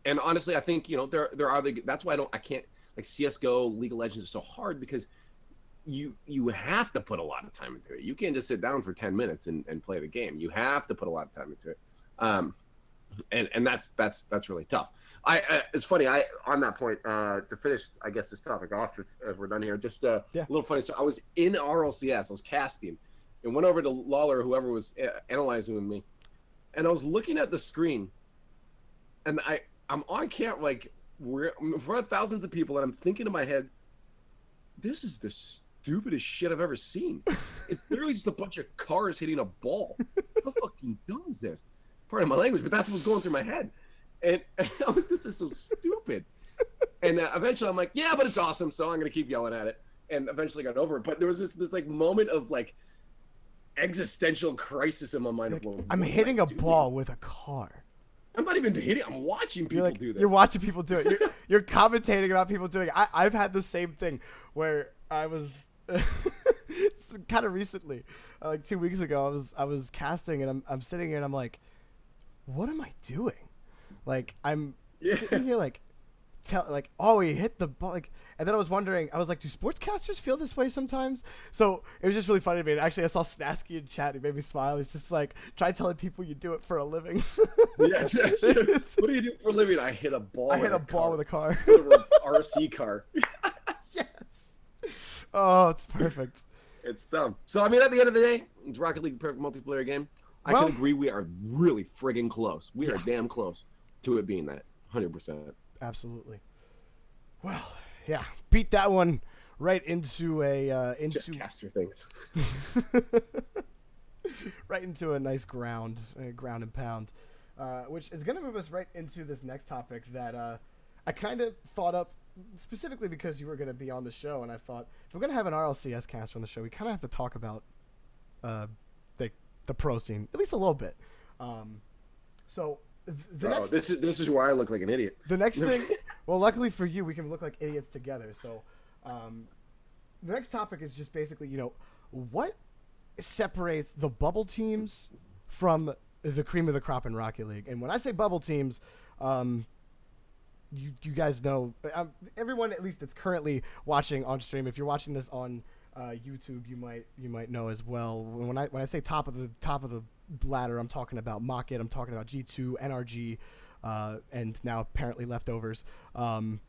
honestly, I think, there are that's why I can't, like CSGO, League of Legends is so hard because you have to put a lot of time into it. You can't just sit down for 10 minutes and play the game. You have to put a lot of time into it. And that's really tough. It's funny, on that point, to finish, I guess, this topic off, if we're done here, just a little funny. So I was in RLCS, I was casting, and went over to Lawler, whoever was analyzing with me, and I was looking at the screen, and I'm on camera, like, we're in front of thousands of people, and I'm thinking in my head, this is the stupidest shit I've ever seen. It's literally just a bunch of cars hitting a ball. How fucking dumb is this? Pardon my language, but that's what's going through my head. And I'm like, this is so stupid. And eventually I'm like, yeah, but it's awesome, so I'm gonna keep yelling at it. And eventually got over it. But there was this like moment of like existential crisis in my mind. Like, of, well, I'm hitting a ball with a car. I'm not even hitting. I'm watching people do this. You're watching people do it. You're commentating about people doing it. I've had the same thing where I was kind of recently, like 2 weeks ago. I was casting and I'm sitting here and I'm like, what am I doing? Like I'm sitting here like oh, he hit the ball, like, and then I was wondering, I was like, do sportscasters feel this way sometimes? So it was just really funny to me. And actually, I saw Snasky in chat. He made me smile. He's just like, try telling people you do it for a living. Yeah, what do you do for a living? I hit a ball. I hit a ball with a car. RC car. Yes. Oh, it's perfect. It's dumb. So I mean, at the end of the day, it's Rocket League perfect multiplayer game. I can agree we are really friggin' close. We are damn close to it being that 100%. Absolutely. Well, yeah, beat that one right into Just caster things. Right into a nice ground and pound, which is going to move us right into this next topic that I kind of thought up specifically because you were going to be on the show, and I thought if we're going to have an RLCS caster on the show, we kind of have to talk about the pro scene at least a little bit. This is why I look like an idiot. The next thing, well, luckily for you, we can look like idiots together. So, the next topic is just basically, what separates the bubble teams from the cream of the crop in Rocket League. And when I say bubble teams, you guys know, everyone at least that's currently watching on stream. If you're watching this on YouTube, you might know as well. When I say top of the ladder, I'm talking about Mocket, I'm talking about G2, NRG, and now apparently leftovers. Then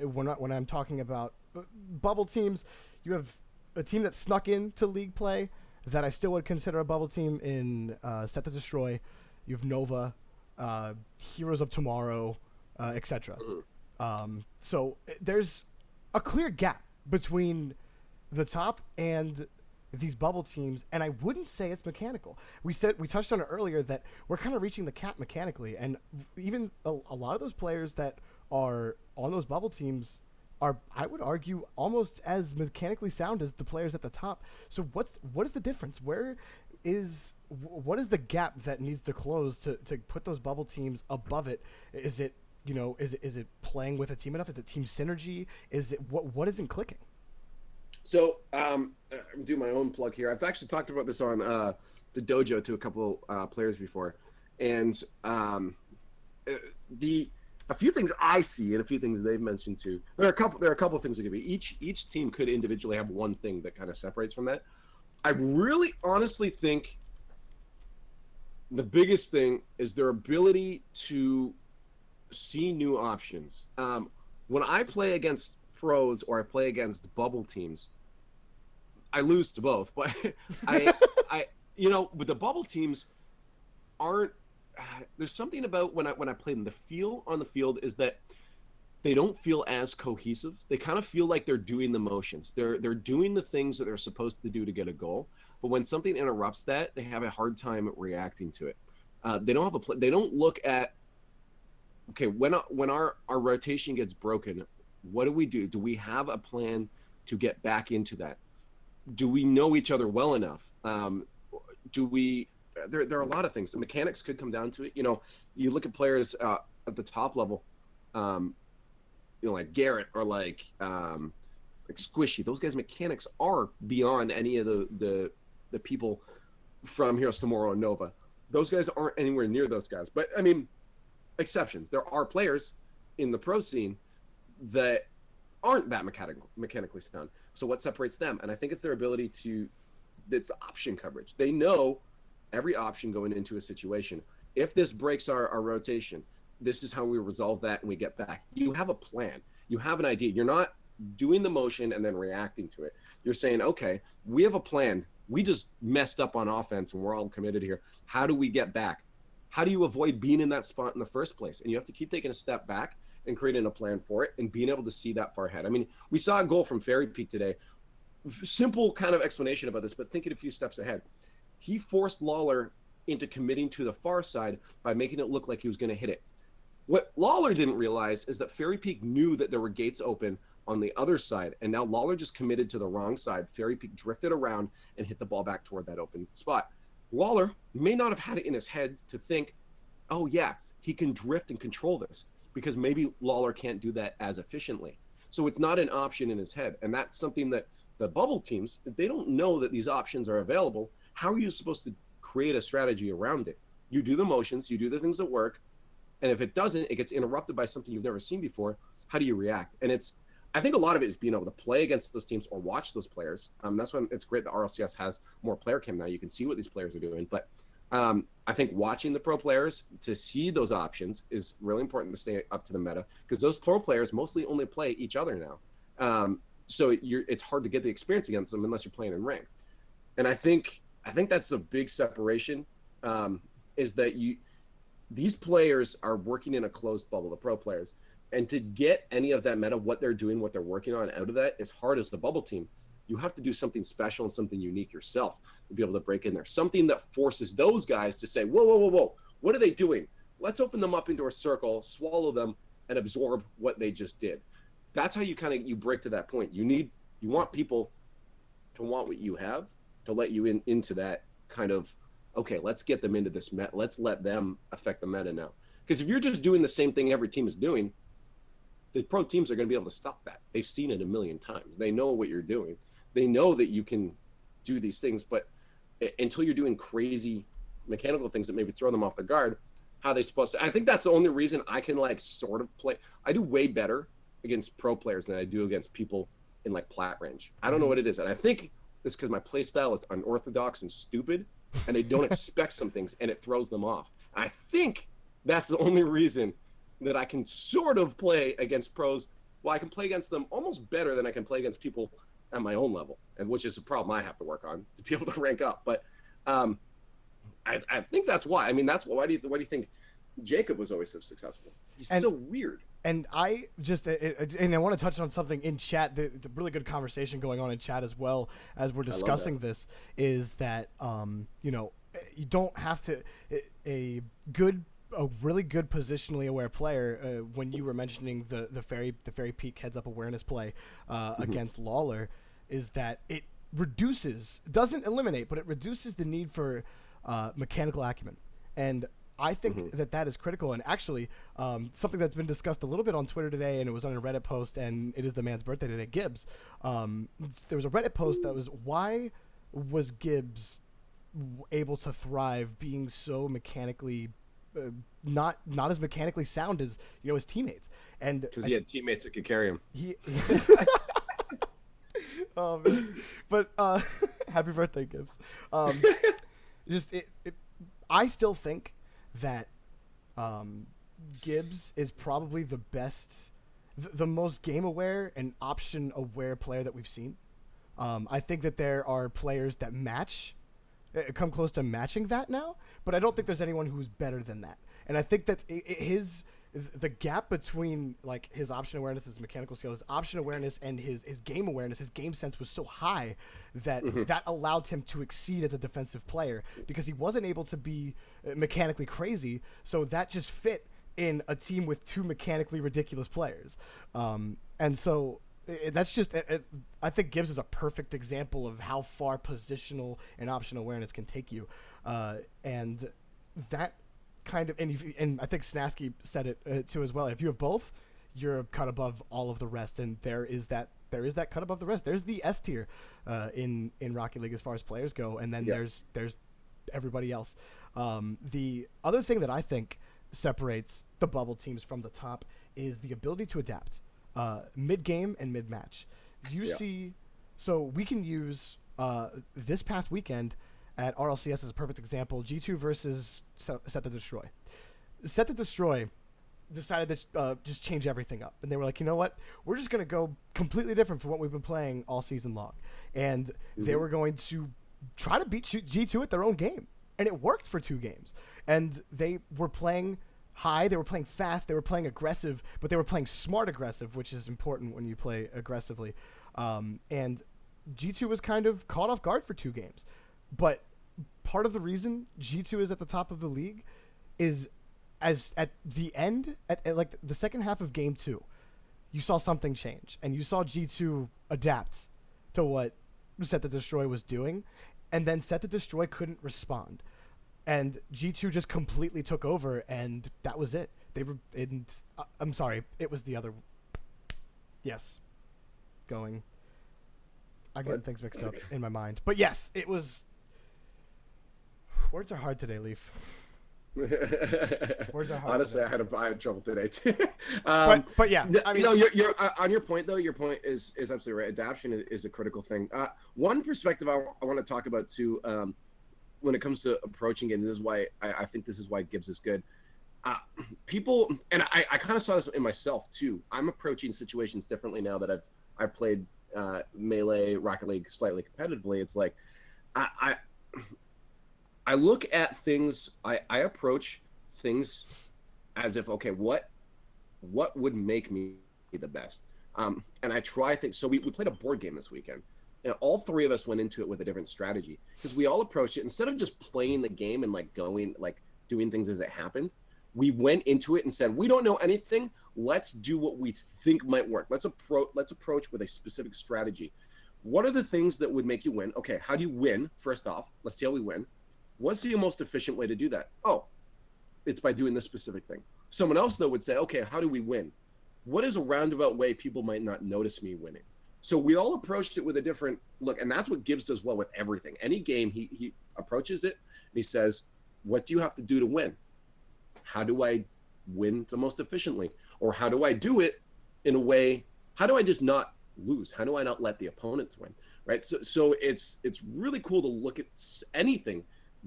when I'm talking about bubble teams, you have a team that snuck into league play that I still would consider a bubble team in Set to Destroy. You have Nova, Heroes of Tomorrow, etc. So there's a clear gap between the top and these bubble teams, and I wouldn't say it's mechanical. We touched on it earlier that we're kind of reaching the cap mechanically, and even a lot of those players that are on those bubble teams are, I would argue, almost as mechanically sound as the players at the top. So what is the difference? What is the gap that needs to close to put those bubble teams above it? Is it is it playing with a team enough? Is it team synergy? Is it what isn't clicking? So I'm doing my own plug here. I've actually talked about this on the dojo to a couple players before, and a few things I see and a few things they've mentioned too. There are a couple things that could be. Each team could individually have one thing that kind of separates from that. I really honestly think the biggest thing is their ability to see new options. When I play against pros or I play against bubble teams, I lose to both. But I with the bubble teams aren't. There's something about when I play them. The feel on the field is that they don't feel as cohesive. They kind of feel like they're doing the motions. They're doing the things that they're supposed to do to get a goal. But when something interrupts that, they have a hard time reacting to it. They don't have they don't look at, okay, when our rotation gets broken, what do we do? Do we have a plan to get back into that? Do we know each other well enough? Do we? There are a lot of things. The mechanics could come down to it. You look at players at the top level, like Garrett or like Squishy. Those guys' mechanics are beyond any of the people from Heroes Tomorrow and Nova. Those guys aren't anywhere near those guys. But I mean, exceptions. There are players in the pro scene that aren't that mechanically sound. So what separates them? And I think it's their ability it's option coverage. They know every option going into a situation. If this breaks our rotation, this is how we resolve that and we get back. You have a plan. You have an idea. You're not doing the motion and then reacting to it. You're saying, okay, we have a plan. We just messed up on offense and we're all committed here. How do we get back? How do you avoid being in that spot in the first place? And you have to keep taking a step back and creating a plan for it and being able to see that far ahead. I mean, we saw a goal from Fairy Peak today. Simple kind of explanation about this, but thinking a few steps ahead. He forced Lawler into committing to the far side by making it look like he was going to hit it. What Lawler didn't realize is that Fairy Peak knew that there were gates open on the other side, and now Lawler just committed to the wrong side. Fairy Peak drifted around and hit the ball back toward that open spot. Lawler may not have had it in his head to think, oh yeah, he can drift and control this, because maybe Lawler can't do that as efficiently. So it's not an option in his head, and that's something that the bubble teams, they don't know that these options are available. How are you supposed to create a strategy around it? You do the motions, you do the things that work, and if it doesn't, it gets interrupted by something you've never seen before. How do you react? And I think a lot of it is being able to play against those teams or watch those players. That's why it's great that RLCS has more player cam now. You can see what these players are doing. But I think watching the pro players to see those options is really important to stay up to the meta, because those pro players mostly only play each other now. So it's hard to get the experience against them unless you're playing in ranked. And I think that's a big separation, is that these players are working in a closed bubble, the pro players. And to get any of that meta, what they're doing, what they're working on out of that, as hard as the bubble team, you have to do something special and something unique yourself to be able to break in there. Something that forces those guys to say, whoa, whoa, whoa, whoa, what are they doing? Let's open them up into a circle, swallow them, and absorb what they just did. That's how you break to that point. You want people to want what you have, to let you into that kind of, okay, let's get them into this meta. Let's let them affect the meta now. Because if you're just doing the same thing every team is doing, the pro teams are going to be able to stop that. They've seen it a million times. They know what you're doing. They know that you can do these things, but until you're doing crazy mechanical things that maybe throw them off their guard, how are they supposed to? I think that's the only reason I can sort of play. I do way better against pro players than I do against people in plat range. I don't know what it is. And I think it's because my play style is unorthodox and stupid, and they don't expect some things, and it throws them off. And I think that's the only reason that I can sort of play against pros. Well, I can play against them almost better than I can play against people at my own level, and which is a problem I have to work on to be able to rank up. But I think that's why. I mean, that's why do you think Jacob was always so successful? He's so weird. And I just and I want to touch on something in chat. The really good conversation going on in chat as well as we're discussing this is that you don't have to a really good positionally aware player. When you were mentioning the fairy peak heads up awareness play against Lawler, is that it doesn't eliminate, but it reduces the need for mechanical acumen. And I think that is critical. And actually, something that's been discussed a little bit on Twitter today, and it was on a Reddit post, and it is the man's birthday today, Gibbs. There was a Reddit post that was, why was Gibbs able to thrive being so mechanically not as mechanically sound as his teammates? And because he had teammates that could carry him. But happy birthday, Gibbs. I still think that Gibbs is probably the best, the most game aware and option aware player that we've seen. I think that there are players that come close to matching that now, but I don't think there's anyone who's better than that. And I think that the gap between his option awareness, his mechanical skill, his option awareness, and his game awareness, his game sense was so high that that allowed him to exceed as a defensive player, because he wasn't able to be mechanically crazy. So that just fit in a team with two mechanically ridiculous players. And so that's just, I think Gibbs is a perfect example of how far positional and option awareness can take you. And that kind of, and I think Snasky said it too as well. If you have both, you're a cut above all of the rest, and there is that cut above the rest. There's the S tier in Rocket League as far as players go, and then there's everybody else. The other thing that I think separates the bubble teams from the top is the ability to adapt mid game and mid match. So we can use this past weekend at RLCS is a perfect example. G2 versus Set to Destroy. Set to Destroy decided to just change everything up. And they were like, you know what? We're just going to go completely different from what we've been playing all season long. And they were going to try to beat G2 at their own game. And it worked for 2 games. And they were playing high, they were playing fast, they were playing aggressive, but they were playing smart aggressive, which is important when you play aggressively. And G2 was kind of caught off guard for 2 games. But part of the reason G2 is at the top of the league is as at the end, at like the second half of game 2, you saw something change, and you saw G2 adapt to what Set the Destroy was doing, and then Set the Destroy couldn't respond, and G2 just completely took over, and that was it. They were in. I'm sorry, it was the other. Yes, going. I get things mixed up in my mind, but yes, it was. Words are hard today, Leaf. Words are hard. Honestly, today. I had trouble today too. But yeah, I mean, you're on your point though. Your point is absolutely right. Adaptation is a critical thing. One perspective I want to talk about too, when it comes to approaching games, this is why I think this is why Gibbs is good. People, and I kind of saw this in myself too. I'm approaching situations differently now that I've played Melee, Rocket League slightly competitively. It's like I look at things, I approach things as if, okay, what would make me the best? And I try things. So we played a board game this weekend, and all three of us went into it with a different strategy, because we all approached it, instead of just playing the game and doing things as it happened, we went into it and said, we don't know anything. Let's do what we think might work. Let's approach with a specific strategy. What are the things that would make you win? Okay, how do you win? First off, let's see how we win. What's the most efficient way to do that? Oh, it's by doing this specific thing. Someone else, though, would say, okay, how do we win? What is a roundabout way people might not notice me winning? So we all approached it with a different look, and that's what Gibbs does well with everything. Any game, he approaches it, and he says, what do you have to do to win? How do I win the most efficiently? Or how do I do it in a way, how do I just not lose? How do I not let the opponents win, right? So it's really cool to look at anything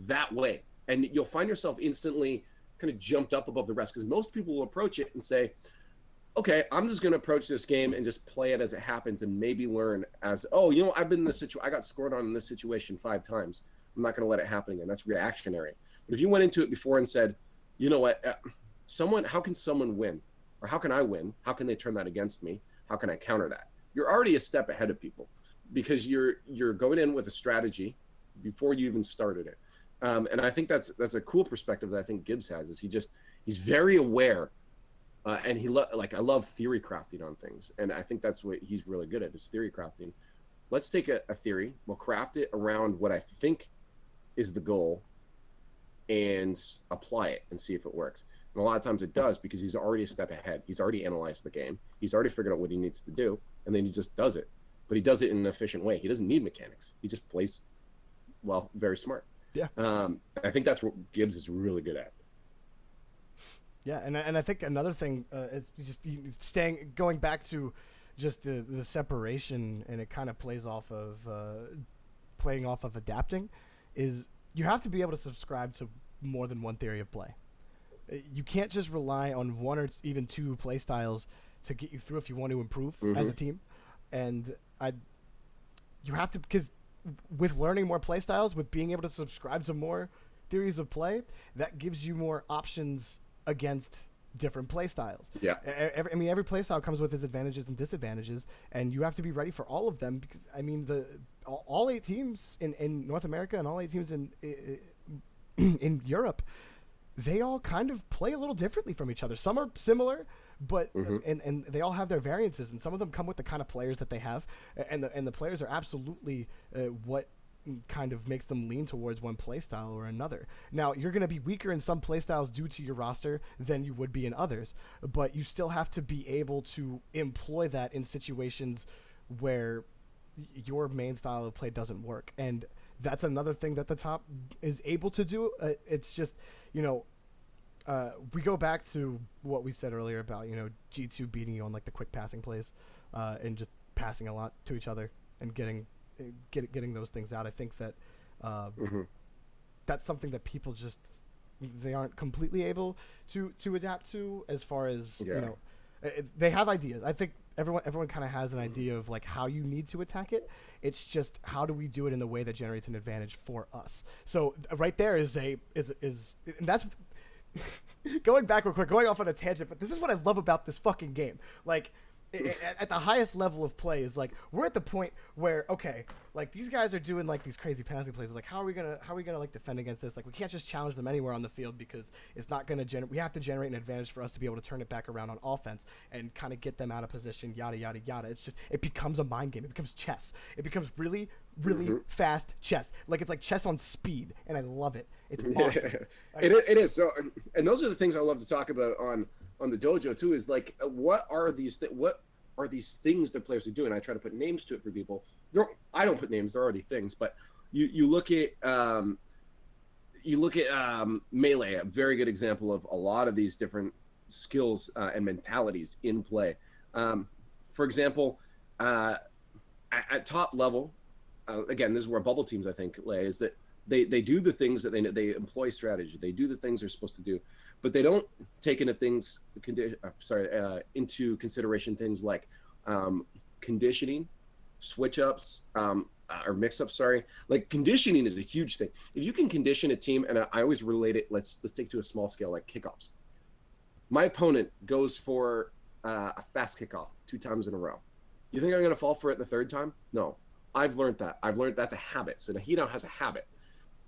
that way, and you'll find yourself instantly kind of jumped up above the rest, because most people will approach it and say, okay, I'm just going to approach this game and just play it as it happens, and maybe learn as, oh, I've been in this situation, I got scored on in this situation 5 times, I'm not going to let it happen again. That's reactionary. But if you went into it before and said, you know what, how can someone win, or how can I win? How can they turn that against me? How can I counter that? You're already a step ahead of people, because you're going in with a strategy before you even started it. And I think that's a cool perspective that I think Gibbs has, is he's very aware, and I love theory crafting on things, and I think that's what he's really good at, is theory crafting. Let's take a theory, we'll craft it around what I think is the goal, and apply it and see if it works. And a lot of times it does, because he's already a step ahead. He's already analyzed the game. He's already figured out what he needs to do, and then he just does it. But he does it in an efficient way. He doesn't need mechanics. He just plays, well, very smart. Yeah. I think that's what Gibbs is really good at. Yeah, and I think another thing is just going back to just the separation, and it kind of playing off of adapting, is you have to be able to subscribe to more than one theory of play. You can't just rely on one or even two play styles to get you through if you want to improve as a team. And you have to, because with learning more play styles, with being able to subscribe to more theories of play, that gives you more options against different play styles. Yeah. Every play style comes with its advantages and disadvantages, and you have to be ready for all of them, because all 8 teams in North America and all 8 teams in Europe, they all kind of play a little differently from each other. Some are similar, but and they all have their variances, and some of them come with the kind of players that they have, and the players are absolutely what kind of makes them lean towards one play style or another. Now, you're going to be weaker in some play styles due to your roster than you would be in others, but you still have to be able to employ that in situations where your main style of play doesn't work. And that's another thing that the top is able to do. It's just, we go back to what we said earlier about, G2 beating you on like the quick passing plays, and just passing a lot to each other and getting those things out. I think that that's something that people just, they aren't completely able to adapt to, as far as they have ideas. I think everyone kind of has an idea of like how you need to attack it. It's just, how do we do it in the way that generates an advantage for us? So right there is and that's going back real quick, going off on a tangent, but this is what I love about this fucking game. Like, at the highest level of play is like we're at the point where okay, like these guys are doing like these crazy passing plays. It's like how are we gonna like defend against this? Like we can't just challenge them anywhere on the field because it's not gonna generate. We have to generate an advantage for us to be able to turn it back around on offense and kind of get them out of position. Yada yada yada. It's just it becomes a mind game. It becomes chess. It becomes really fast chess. Like it's like chess on speed, and I love it. It's awesome. It is. So, and those are the things I love to talk about on the dojo too. Is like what are these things that players are doing? I try to put names to it for people. I don't put names; they're already things. But you look at melee, a very good example of a lot of these different skills and mentalities in play. For example, at top level, again, this is where bubble teams I think lay, is that they do the things that they employ strategy. They do the things they're supposed to do, but they don't take into into consideration things like conditioning, switch ups, or mix ups. Sorry, like conditioning is a huge thing. If you can condition a team, and I always relate it. Let's take to a small scale, like kickoffs. My opponent goes for a fast kickoff 2 times in a row. You think I'm going to fall for it the 3rd time? No. I've learned that. I've learned that's a habit. So he now has a habit.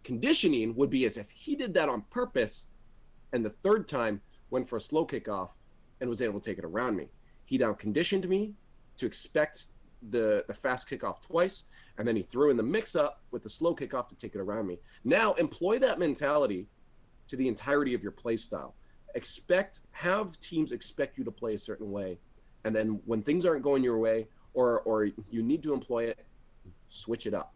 Conditioning would be as if he did that on purpose, and the 3rd time went for a slow kickoff and was able to take it around me. He now conditioned me to expect the fast kickoff twice, and then he threw in the mix-up with the slow kickoff to take it around me. Now employ that mentality to the entirety of your play style. Have teams expect you to play a certain way, and then when things aren't going your way or you need to employ it, switch it up.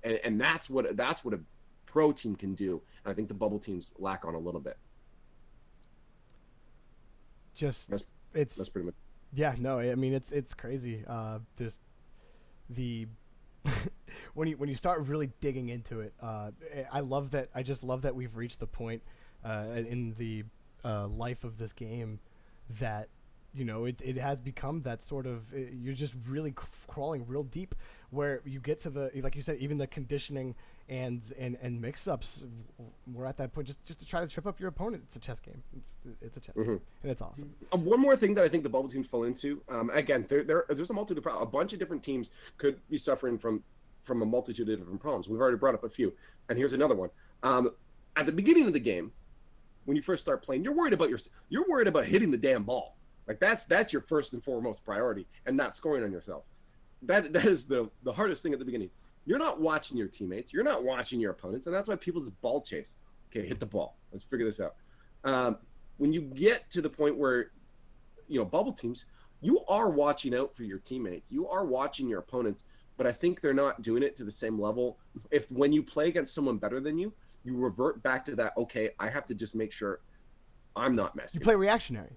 And that's what a pro team can do. And I think the bubble teams lack on a little bit. That's pretty much. Yeah, no, I mean it's crazy. There's the when you start really digging into it, I just love that we've reached the point in the life of this game that it has become that sort of you're just really crawling real deep where you get to the, like you said, even the conditioning and mix-ups. We're at that point just to try to trip up your opponent. It's a chess game. It's a chess game, and it's awesome. One more thing that I think the bubble teams fall into, again, there's a multitude of a bunch of different teams could be suffering from a multitude of different problems. We've already brought up a few, and here's another one. At the beginning of the game, when you first start playing, you're worried about hitting the damn ball. Like that's your first and foremost priority, and not scoring on yourself. That is the hardest thing at the beginning. You're not watching your teammates. You're not watching your opponents, and that's why people just ball chase. Okay, hit the ball. Let's figure this out. When you get to the point where, bubble teams, you are watching out for your teammates. You are watching your opponents, but I think they're not doing it to the same level. When you play against someone better than you, you revert back to that, okay, I have to just make sure I'm not messing. You play reactionary.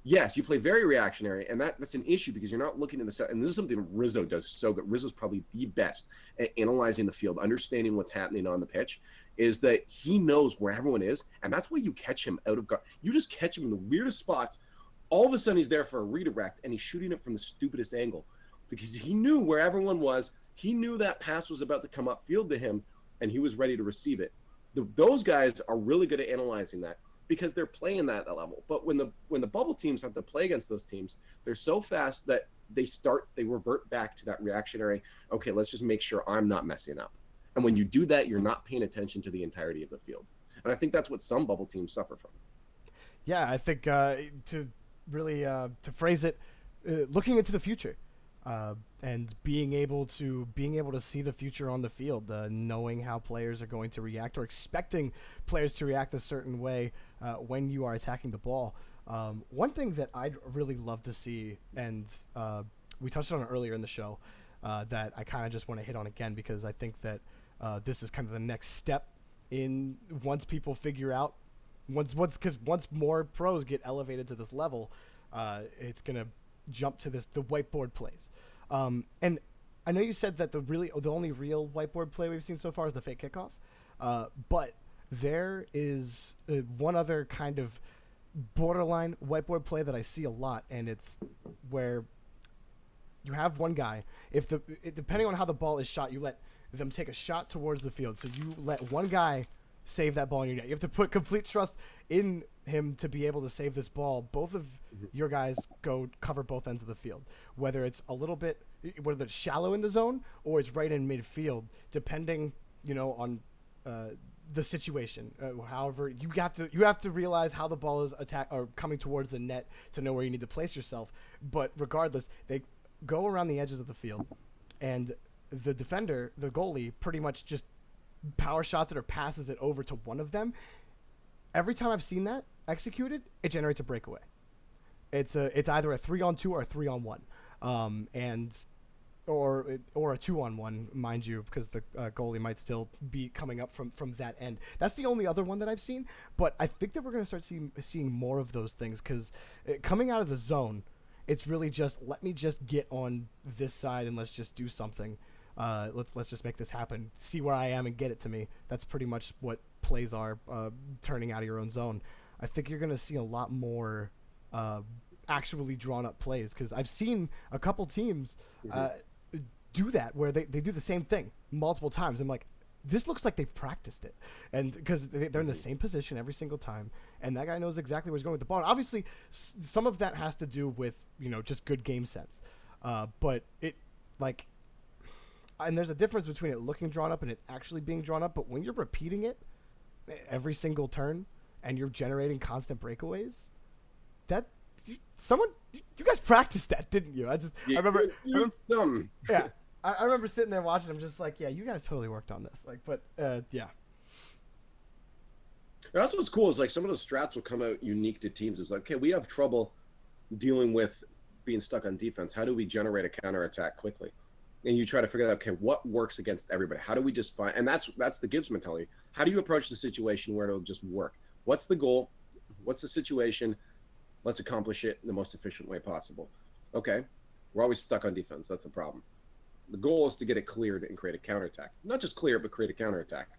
Yes, you play very reactionary, and that's an issue because you're not looking at the set. And this is something Rizzo does so good. Rizzo's probably the best at analyzing the field, understanding what's happening on the pitch, is that he knows where everyone is, and that's why you catch him out of guard. You just catch him in the weirdest spots. All of a sudden, he's there for a redirect, and he's shooting it from the stupidest angle because he knew where everyone was. He knew that pass was about to come upfield to him, and he was ready to receive it. Those guys are really good at analyzing that, because they're playing that level. But when the bubble teams have to play against those teams, they're so fast that they revert back to that reactionary, okay, let's just make sure I'm not messing up. And when you do that, you're not paying attention to the entirety of the field. And I think that's what some bubble teams suffer from. Yeah, I think to really to phrase it, looking into the future. And being able to see the future on the field, knowing how players are going to react or expecting players to react a certain way when you are attacking the ball. One thing that I'd really love to see, and we touched on it earlier in the show, that I kind of just want to hit on again because I think that this is kind of the next step in once people figure out once more pros get elevated to this level, it's gonna jump to the whiteboard plays. And I know you said that the only real whiteboard play we've seen so far is the fake kickoff. But there is one other kind of borderline whiteboard play that I see a lot, and it's where you have one guy. Depending on how the ball is shot, you let them take a shot towards the field. So you let one guy save that ball in your net. You have to put complete trust in him to be able to save this ball, both of your guys go cover both ends of the field, whether it's a little bit, whether it's shallow in the zone or it's right in midfield, depending, on the situation. However, you have to realize how the ball is coming towards the net to know where you need to place yourself. But regardless, they go around the edges of the field, and the defender, the goalie, pretty much just power shots it or passes it over to one of them. Every time I've seen that executed, it generates a breakaway. It's either a 3-on-2 or a 3-on-1, or a 2-on-1, mind you, because the goalie might still be coming up from that end. That's the only other one that I've seen, but I think that we're going to start seeing more of those things, because coming out of the zone, it's really just, let me just get on this side and let's just do something. Let's just make this happen. See where I am and get it to me. That's pretty much what plays are, turning out of your own zone. I think you're going to see a lot more actually drawn up plays, because I've seen a couple teams do that where they do the same thing multiple times. I'm like, this looks like they've practiced it, and because they're in the same position every single time, and that guy knows exactly where he's going with the ball. And obviously, some of that has to do with just good game sense, but it like. And there's a difference between it looking drawn up and it actually being drawn up. But when you're repeating it every single turn and you're generating constant breakaways, you guys practiced that, didn't you? I remember. Yeah, I remember sitting there watching. I'm just like, yeah, you guys totally worked on this. Like, but yeah. That's what's cool is like some of the strats will come out unique to teams. It's like, okay, we have trouble dealing with being stuck on defense. How do we generate a counterattack quickly? And you try to figure out, okay, what works against everybody? How do we just find? And that's the Gibbs mentality. How do you approach the situation where it'll just work? What's the goal? What's the situation? Let's accomplish it in the most efficient way possible. Okay, we're always stuck on defense. That's the problem. The goal is to get it cleared and create a counterattack. Not just clear it, but create a counterattack.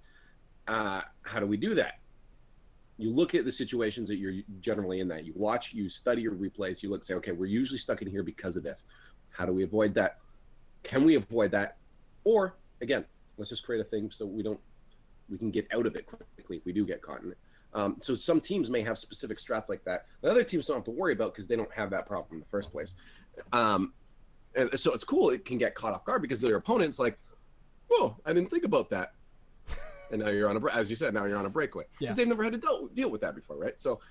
How do we do that? You look at the situations that you're generally in that. You watch, you study your replays. You look, say, okay, we're usually stuck in here because of this. How do we avoid that? Can we avoid that? Or again, let's just create a thing so we can get out of it quickly if we do get caught in it. So some teams may have specific strats like that. The other teams don't have to worry about because they don't have that problem in the first place. And so it's cool. It can get caught off guard because their opponent's like, "Whoa, I didn't think about that." And now you're as you said, now you're on a breakaway because they've never had to deal with that before, right? So,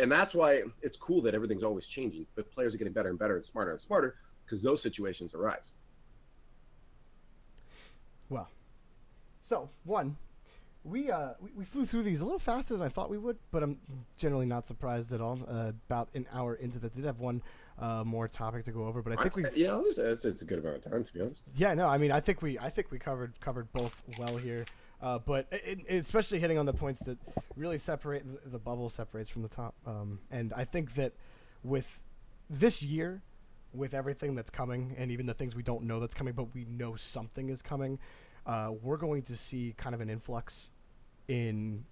and that's why it's cool that everything's always changing, but players are getting better and better and smarter because those situations arise. Well, so we flew through these a little faster than I thought we would, but I'm generally not surprised at all. About an hour into this, did have one more topic to go over, but I think it's a good amount of time, to be honest. Yeah, no, I mean, I think we covered both well here, but especially hitting on the points that really separate the bubble separates from the top, and I think that with this year. With everything that's coming and even the things we don't know that's coming, but we know something is coming, we're going to see kind of an influx in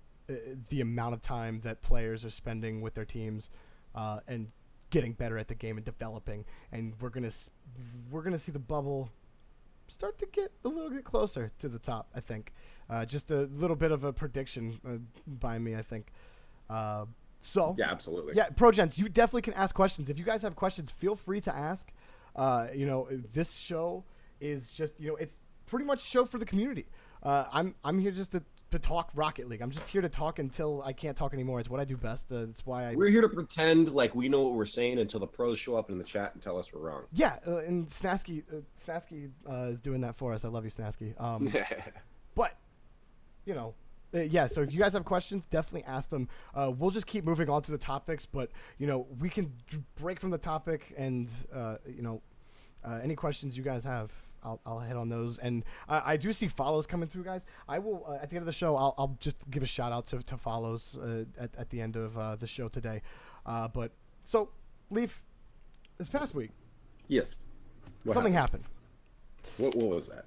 the amount of time that players are spending with their teams and getting better at the game and developing. And we're gonna see the bubble start to get a little bit closer to the top, I think. Just a little bit of a prediction by me, I think. So yeah, absolutely. Yeah, ProGents, you definitely can ask questions. If you guys have questions, feel free to ask. This show is just, it's pretty much a show for the community. I'm here just to talk Rocket League. I'm just here to talk until I can't talk anymore. It's what I do best. That's why we're here to pretend like we know what we're saying until the pros show up in the chat and tell us we're wrong. Yeah, and Snasky is doing that for us. I love you, Snasky. But yeah, so if you guys have questions, definitely ask them. We'll just keep moving on through the topics, but we can break from the topic, and any questions you guys have, I'll hit on those. And I do see follows coming through, guys. I will at the end of the show, I'll just give a shout out to follows at the end of the show today. But so Leaf, this past week, yes, something happened. What was that?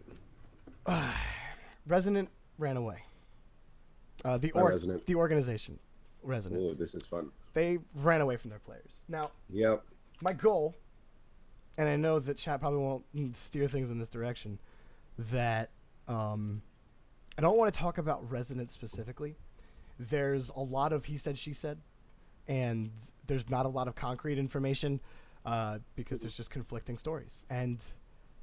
Resonant ran away. The organization, Resonant. Oh, this is fun. They ran away from their players. Now, yep. My goal, and I know that chat probably won't steer things in this direction, that I don't want to talk about Resonant specifically. There's a lot of he said, she said and there's not a lot of concrete information because there's just conflicting stories. And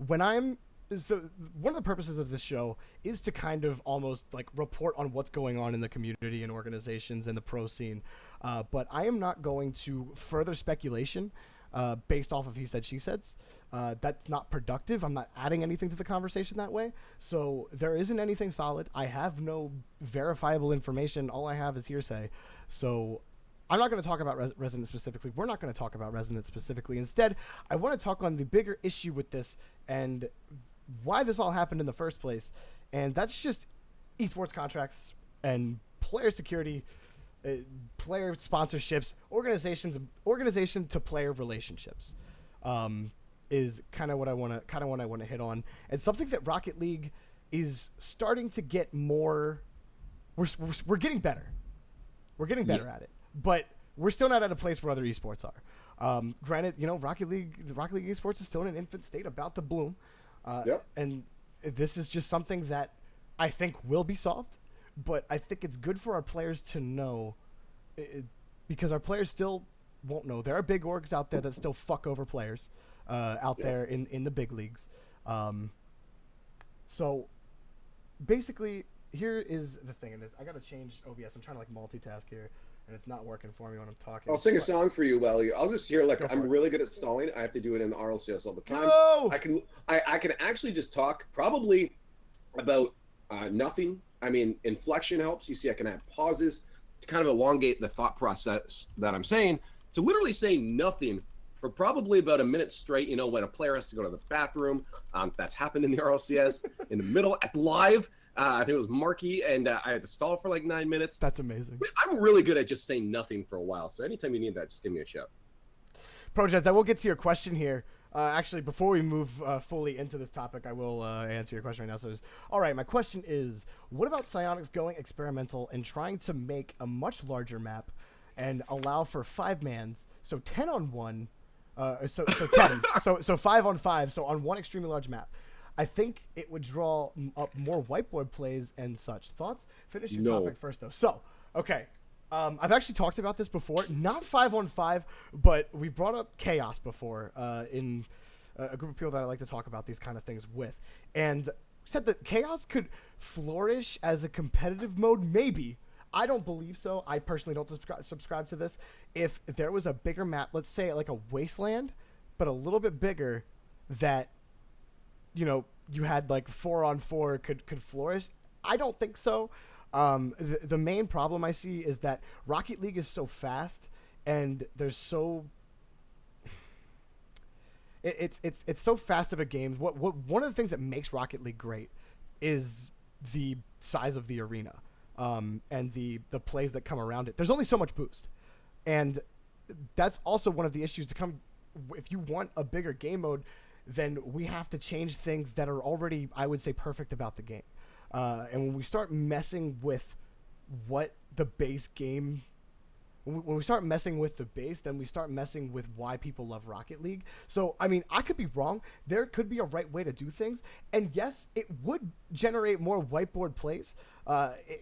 one of the purposes of this show is to kind of almost like report on what's going on in the community and organizations and the pro scene. But I am not going to further speculation based off of he said, she said's. That's not productive. I'm not adding anything to the conversation that way. So there isn't anything solid. I have no verifiable information. All I have is hearsay. So I'm not going to talk about Resonance specifically. We're not going to talk about Resonance specifically. Instead, I want to talk on the bigger issue with this and why this all happened in the first place. And that's just esports contracts and player security, player sponsorships, organization to player relationships, is kind of what I want to hit on. And something that Rocket League is starting to get more. We're getting better. We're getting better at it, but we're still not at a place where other esports are. Granted, the Rocket League esports is still in an infant state, about to bloom. And this is just something that I think will be solved. But I think it's good for our players to know, because our players still won't know. There are big orgs out there that still fuck over players there in the big leagues. So basically, here is the thing. And I got to change OBS. I'm trying to like multitask here, and it's not working for me when I'm talking. I'll sing a song for you, Welly. I'll just hear I'm really good at stalling. I have to do it in the RLCS all the time. No! I can actually just talk probably about nothing. I mean, inflection helps. You see, I can add pauses to kind of elongate the thought process that I'm saying, to literally say nothing for probably about a minute straight. When a player has to go to the bathroom, that's happened in the RLCS in the middle at live. I think it was Marky, and I had to stall for like 9 minutes. That's amazing. I'm really good at just saying nothing for a while. So anytime you need that, just give me a shout. ProJets, I will get to your question here. Actually, before we move fully into this topic, I will answer your question right now. So, all right, my question is, what about Psyonix going experimental and trying to make a much larger map and allow for 5-mans, so 10 on 1, so 10, so 5 on 5, so on one extremely large map? I think it would draw up more whiteboard plays and such. Thoughts? Finish your topic first, though. So, okay. I've actually talked about this before, not 5 on 5, but we brought up Chaos before in a group of people that I like to talk about these kind of things with, and said that Chaos could flourish as a competitive mode. Maybe. I don't believe so. I personally don't subscribe to this. If there was a bigger map, let's say like a Wasteland, but a little bit bigger, that you had like 4 on 4 could flourish. I don't think so. The main problem I see is that Rocket League is so fast, and there's so it's so fast of a game. What one of the things that makes Rocket League great is the size of the arena, and the plays that come around it. There's only so much boost, and that's also one of the issues to come. If you want a bigger game mode, then we have to change things that are already, I would say, perfect about the game. And when we start messing with what the base game, when we start messing with the base, then we start messing with why people love Rocket League. So, I mean, I could be wrong. There could be a right way to do things. And yes, it would generate more whiteboard plays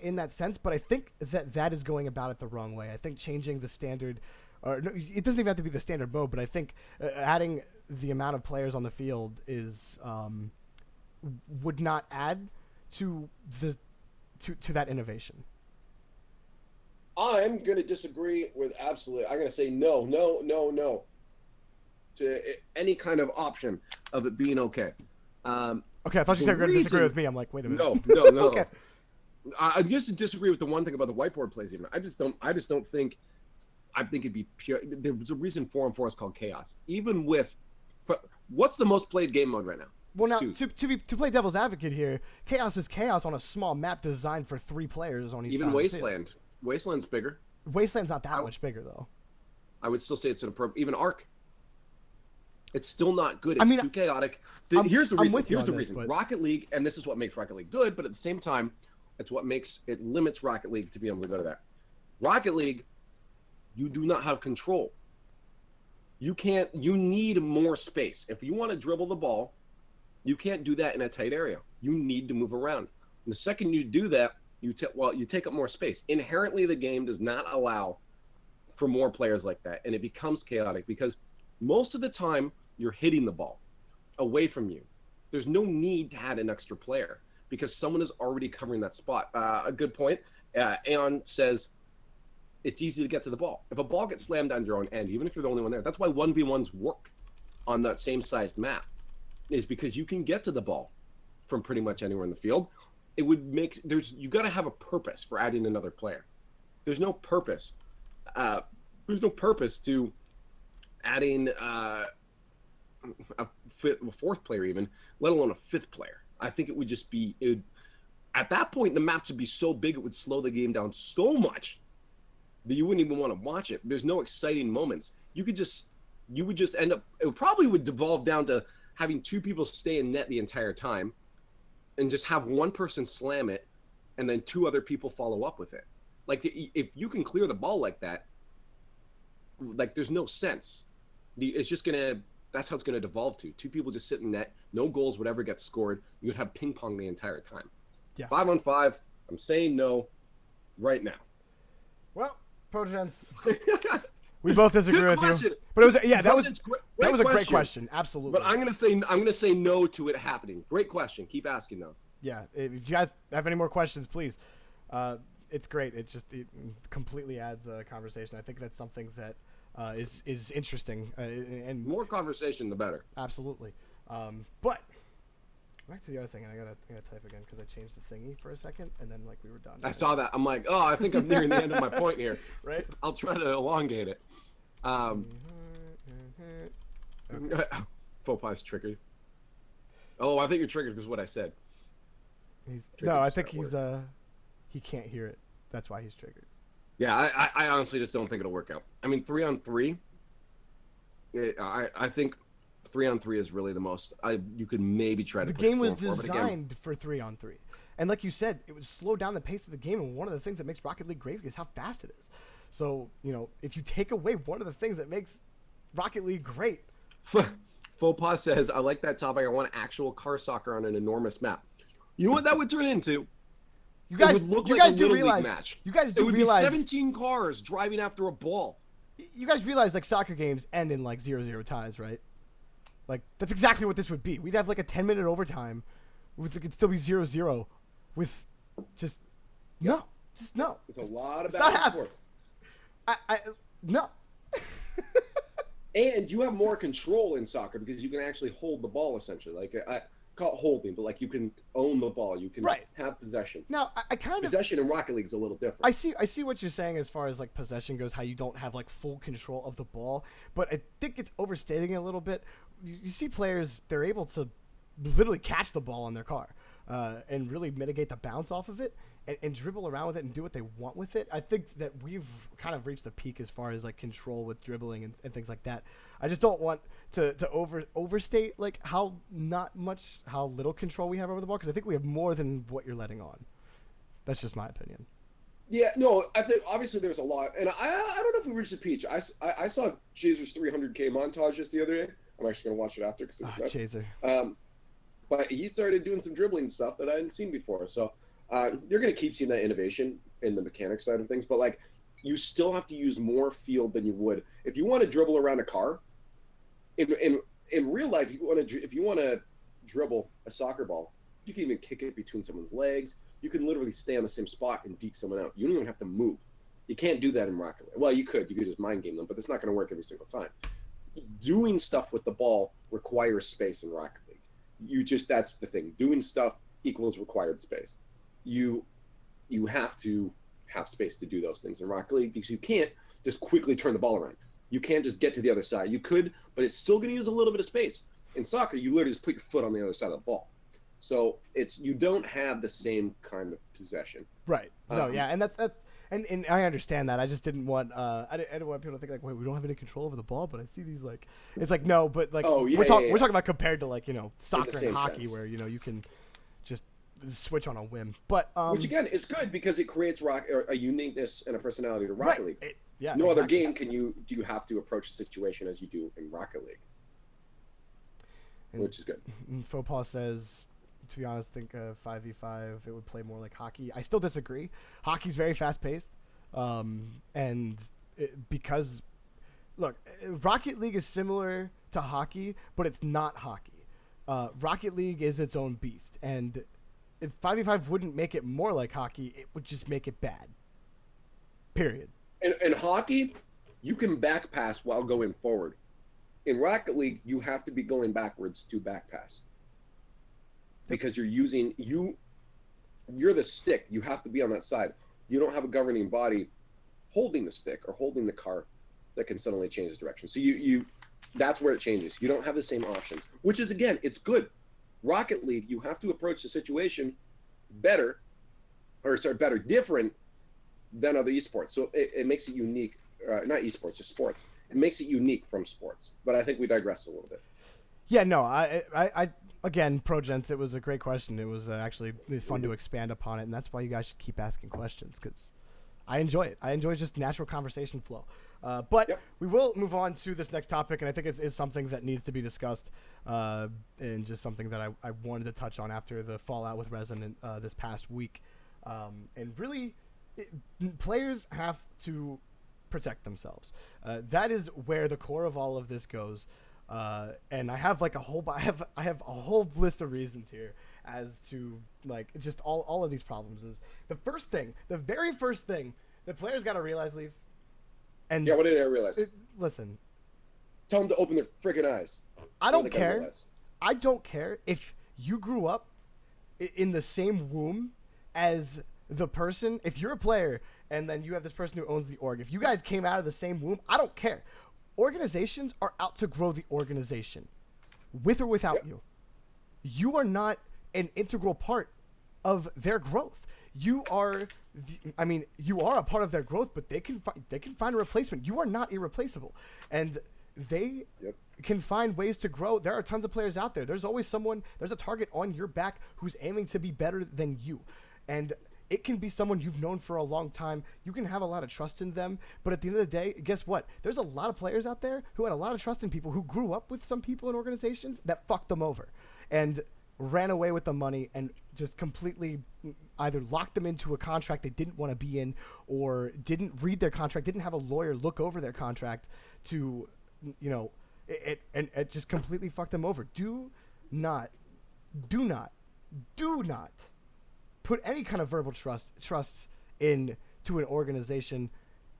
in that sense. But I think that is going about it the wrong way. I think changing the standard, or no, it doesn't even have to be the standard mode, but I think adding the amount of players on the field is would not add to that innovation. I'm going to disagree with absolutely. I'm going to say no to any kind of option of it being okay. Okay, I thought you said you were going to disagree with me. I'm like, wait a minute. No. Okay. I just disagree with the one thing about the whiteboard plays. Even I just don't think. I think it'd be pure. There's a reason 4 on 4 is called Chaos. Even with, what's the most played game mode right now? Well, now to play devil's advocate here, Chaos is Chaos on a small map designed for 3 players on each side. Even Wasteland. Wasteland's bigger. Wasteland's not that much bigger, though. I would still say it's an appropriate. Even Arc. It's still not good. It's too chaotic. Here's the reason. But Rocket League, and this is what makes Rocket League good, but at the same time, it's what limits Rocket League to be able to go to that. Rocket League, you do not have control. You need more space. If you want to dribble the ball, you can't do that in a tight area. You need to move around. And the second you do that, you take up more space. Inherently, the game does not allow for more players like that, and it becomes chaotic because most of the time you're hitting the ball away from you. There's no need to add an extra player because someone is already covering that spot. A good point. Aeon says it's easy to get to the ball. If a ball gets slammed down your own end, even if you're the only one there, that's why 1v1s work on that same sized map, is because you can get to the ball from pretty much anywhere in the field. It would make you got to have a purpose for adding another player. There's no purpose. There's no purpose to adding a fourth player, even, let alone a fifth player. I think it would just be at that point the map would be so big it would slow the game down so much that you wouldn't even want to watch it. There's no exciting moments. You would just end up. It probably would devolve down to having two people stay in net the entire time, and just have one person slam it, and then two other people follow up with it. Like if you can clear the ball like that, like there's no sense. It's just that's how it's gonna devolve to. Two people just sit in net, no goals, whatever gets scored. You'd have ping pong the entire time. Yeah. 5-on-5. I'm saying no right now. Well, Progents, we both disagree with you. But it was that was a great question. Absolutely. But I'm gonna say no to it happening. Great question. Keep asking those. Yeah. If you guys have any more questions, please. It's great. It completely adds a conversation. I think that's something that is interesting. And more conversation, the better. Absolutely. But back to the other thing, and I gotta type again because I changed the thingy for a second, and then we were done. I saw that. I'm like, oh, I think I'm nearing the end of my point here. Right. I'll try to elongate it. Okay. Faux pas triggered. Oh, I think you're triggered because what I said. I think he can't hear it. That's why he's triggered. Yeah, I honestly just don't think it'll work out. I mean, 3-on-3. I think 3-on-3 is really the most. You could maybe try to. The game was designed for 3-on-3, and like you said, it would slow down the pace of the game. And one of the things that makes Rocket League great is how fast it is. So if you take away one of the things that makes Rocket League great. Faux pas says, I like that topic. I want actual car soccer on an enormous map. You know what that would turn into? You guys do realize. It would be 17 cars driving after a ball. You guys realize soccer games end in 0-0 ties, right? That's exactly what this would be. We'd have a 10-minute overtime, it could still be 0-0, with just no. It's a lot of back and forth. No. And you have more control in soccer because you can actually hold the ball essentially. I call it holding, but you can own the ball. You can have possession. Now, possession in Rocket League is a little different. I see what you're saying as far as possession goes, how you don't have full control of the ball, but I think it's overstating it a little bit. You see players, they're able to literally catch the ball on their car and really mitigate the bounce off of it and dribble around with it and do what they want with it. I think that we've kind of reached the peak as far as control with dribbling and things like that. I just don't want to overstate how little control we have over the ball, because I think we have more than what you're letting on. That's just my opinion. Yeah, no, I think obviously there's a lot, and I don't know if we reached the peak. I saw Chaser's 300K montage just the other day. I'm actually gonna watch it after because it was nuts. Chaser. But he started doing some dribbling stuff that I hadn't seen before. So you're going to keep seeing that innovation in the mechanics side of things. But you still have to use more field than you would if you want to dribble around a car. In real life, if you want to dribble a soccer ball, you can even kick it between someone's legs. You can literally stay on the same spot and deke someone out. You don't even have to move. You can't do that in Rocket League. Well, you could just mind game them, but it's not going to work every single time. Doing stuff with the ball requires space in Rocket League. That's the thing. Doing stuff equals required space. You have to have space to do those things in Rocket League because you can't just quickly turn the ball around. You can't just get to the other side. You could, but it's still going to use a little bit of space. In soccer, you literally just put your foot on the other sid of the ball. So you don't have the same kind of possession. Right. No, yeah, and that's and I understand that. I just didn't want I didn't want people to think wait, we don't have any control over the ball, but I see these it's no, but we're talking about compared to soccer and hockey where you can just switch on a whim. But which again is good because it creates a uniqueness and a personality to Rocket League. Other game do you have to approach the situation as you do in Rocket League. Which is good. Faux pas says, to be honest, I think 5v5 it would play more like hockey. I still disagree. Hockey's very fast paced, and because look, Rocket League is similar to hockey, but it's not hockey. Rocket League is its own beast, and if 5v5 wouldn't make it more like hockey, it would just make it bad. Period. In hockey, you can back pass while going forward. In Rocket League, you have to be going backwards to back pass because you're the stick. You have to be on that side. You don't have a governing body holding the stick or holding the car that can suddenly change its direction. So that's where it changes. You don't have the same options, which is, again, it's good. Rocket League, you have to approach the situation different than other esports. So it makes it unique. Not esports, just sports. It makes it unique from sports. But I think we digressed a little bit. Yeah, no, I again, ProGents, it was a great question. It was actually fun to expand upon it, and that's why you guys should keep asking questions, because I enjoy it. I enjoy just natural conversation flow. But we will move on to this next topic, and I think it is something that needs to be discussed, and just something that I wanted to touch on after the fallout with Resonant this past week. And really, players have to protect themselves. That is where the core of all of this goes. And I have like a whole list of reasons here as to like just all of these problems. Is the very first thing that players got to realize, Leaf. And what do they realize? Listen, tell them to open their freaking eyes. I don't care. I don't care if you grew up in the same womb as the person. If you're a player and then you have this person who owns the org, if you guys came out of the same womb, I don't care. Organizations are out to grow the organization, with or without you. You are not an integral part of their growth. You are, you are a part of their growth, but they can find a replacement. You are not irreplaceable, and they can find ways to grow. There are tons of players out there. There's always there's a target on your back who's aiming to be better than you, and it can be someone you've known for a long time. You can have a lot of trust in them, but at the end of the day, guess what? There's a lot of players out there who had a lot of trust in people who grew up with some people in organizations that fucked them over and ran away with the money and just completely either locked them into a contract they didn't want to be in, or didn't read their contract, didn't have a lawyer look over their contract to, it just completely fucked them over. Do not put any kind of verbal trust into an organization.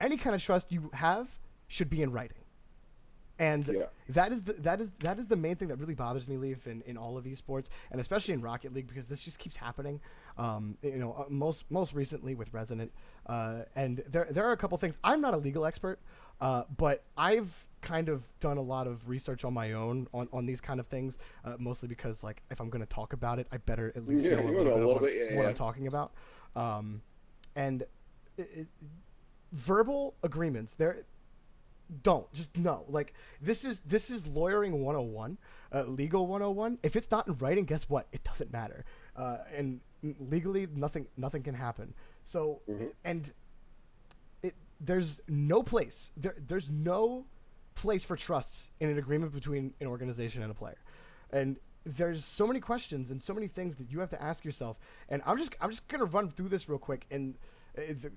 Any kind of trust you have should be in writing. And that is the main thing that really bothers me, Leaf, in all of esports, and especially in Rocket League, because this just keeps happening. Most recently with Resonant, and there are a couple things. I'm not a legal expert, but I've kind of done a lot of research on my own on these kind of things, mostly because like if I'm going to talk about it, I better at least know a little bit what I'm talking about. And verbal agreements there. Like this is lawyering 101, legal 101. If it's not in writing, guess what? It doesn't matter. And legally nothing can happen. So and there's no place for trust in an agreement between an organization and a player. And there's so many questions and so many things that you have to ask yourself. And I'm just going to run through this real quick, and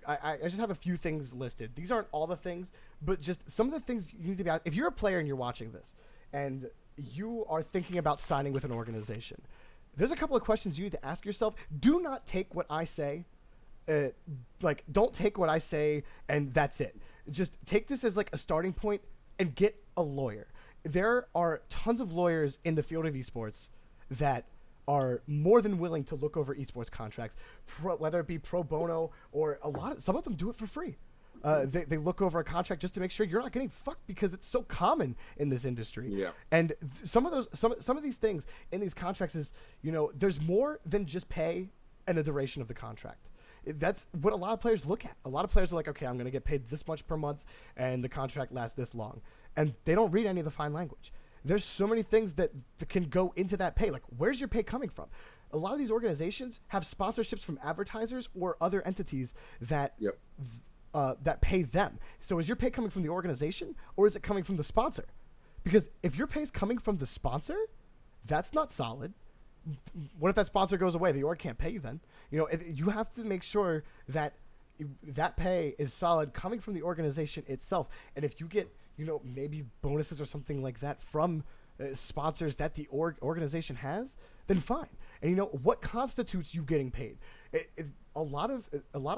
I just have a few things listed. These aren't all the things, but just some of the things you need to be asked. If you're a player and you're watching this and you are thinking about signing with an organization, there's a couple of questions you need to ask yourself. Do not take what I say. Don't take what I say and that's it. Just take this as like a starting point and get a lawyer. There are tons of lawyers in the field of esports that are more than willing to look over esports contracts, whether it be pro bono or some of them do it for free. They look over a contract just to make sure you're not getting fucked, because it's so common in this industry. Yeah. And some of these things in these contracts is, there's more than just pay and the duration of the contract. That's what a lot of players look at. A lot of players are like, okay, I'm going to get paid this much per month and the contract lasts this long. And they don't read any of the fine language. There's so many things that can go into that pay. Like, where's your pay coming from? A lot of these organizations have sponsorships from advertisers or other entities that that pay them. So is your pay coming from the organization or is it coming from the sponsor? Because if your pay is coming from the sponsor, that's not solid. What if that sponsor goes away? The org can't pay you then. You have to make sure that that pay is solid coming from the organization itself. And if you get, maybe bonuses or something like that from sponsors that the organization has, then fine. And what constitutes you getting paid? A lot of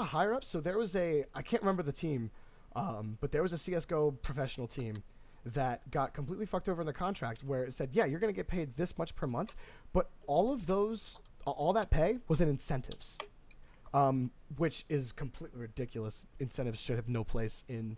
higher ups. So there was I can't remember the team, but there was a CS:GO professional team that got completely fucked over in the contract where it said, yeah, you're going to get paid this much per month, but all that pay was in incentives, which is completely ridiculous. Incentives should have no place in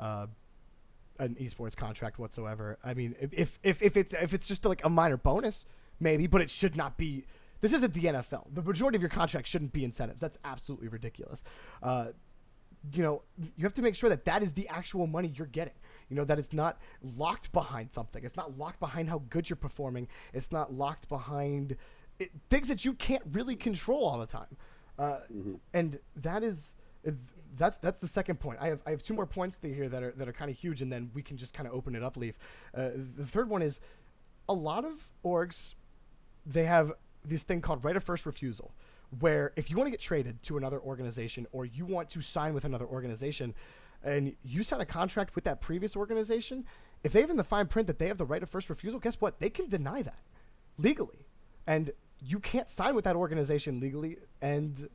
an esports contract whatsoever. I mean, if it's just like a minor bonus, maybe, but it should not be. This isn't the NFL. The majority of your contract shouldn't be incentives. That's absolutely ridiculous. You have to make sure that is the actual money you're getting. That it's not locked behind something. It's not locked behind how good you're performing. It's not locked behind things that you can't really control all the time. And that's the second point. I have two more points here that are kind of huge, and then we can just kind of open it up, Leaf. The third one is a lot of orgs, they have this thing called right of first refusal, where if you want to get traded to another organization or you want to sign with another organization and you sign a contract with that previous organization, if they have in the fine print that they have the right of first refusal, guess what? They can deny that legally. And you can't sign with that organization legally, and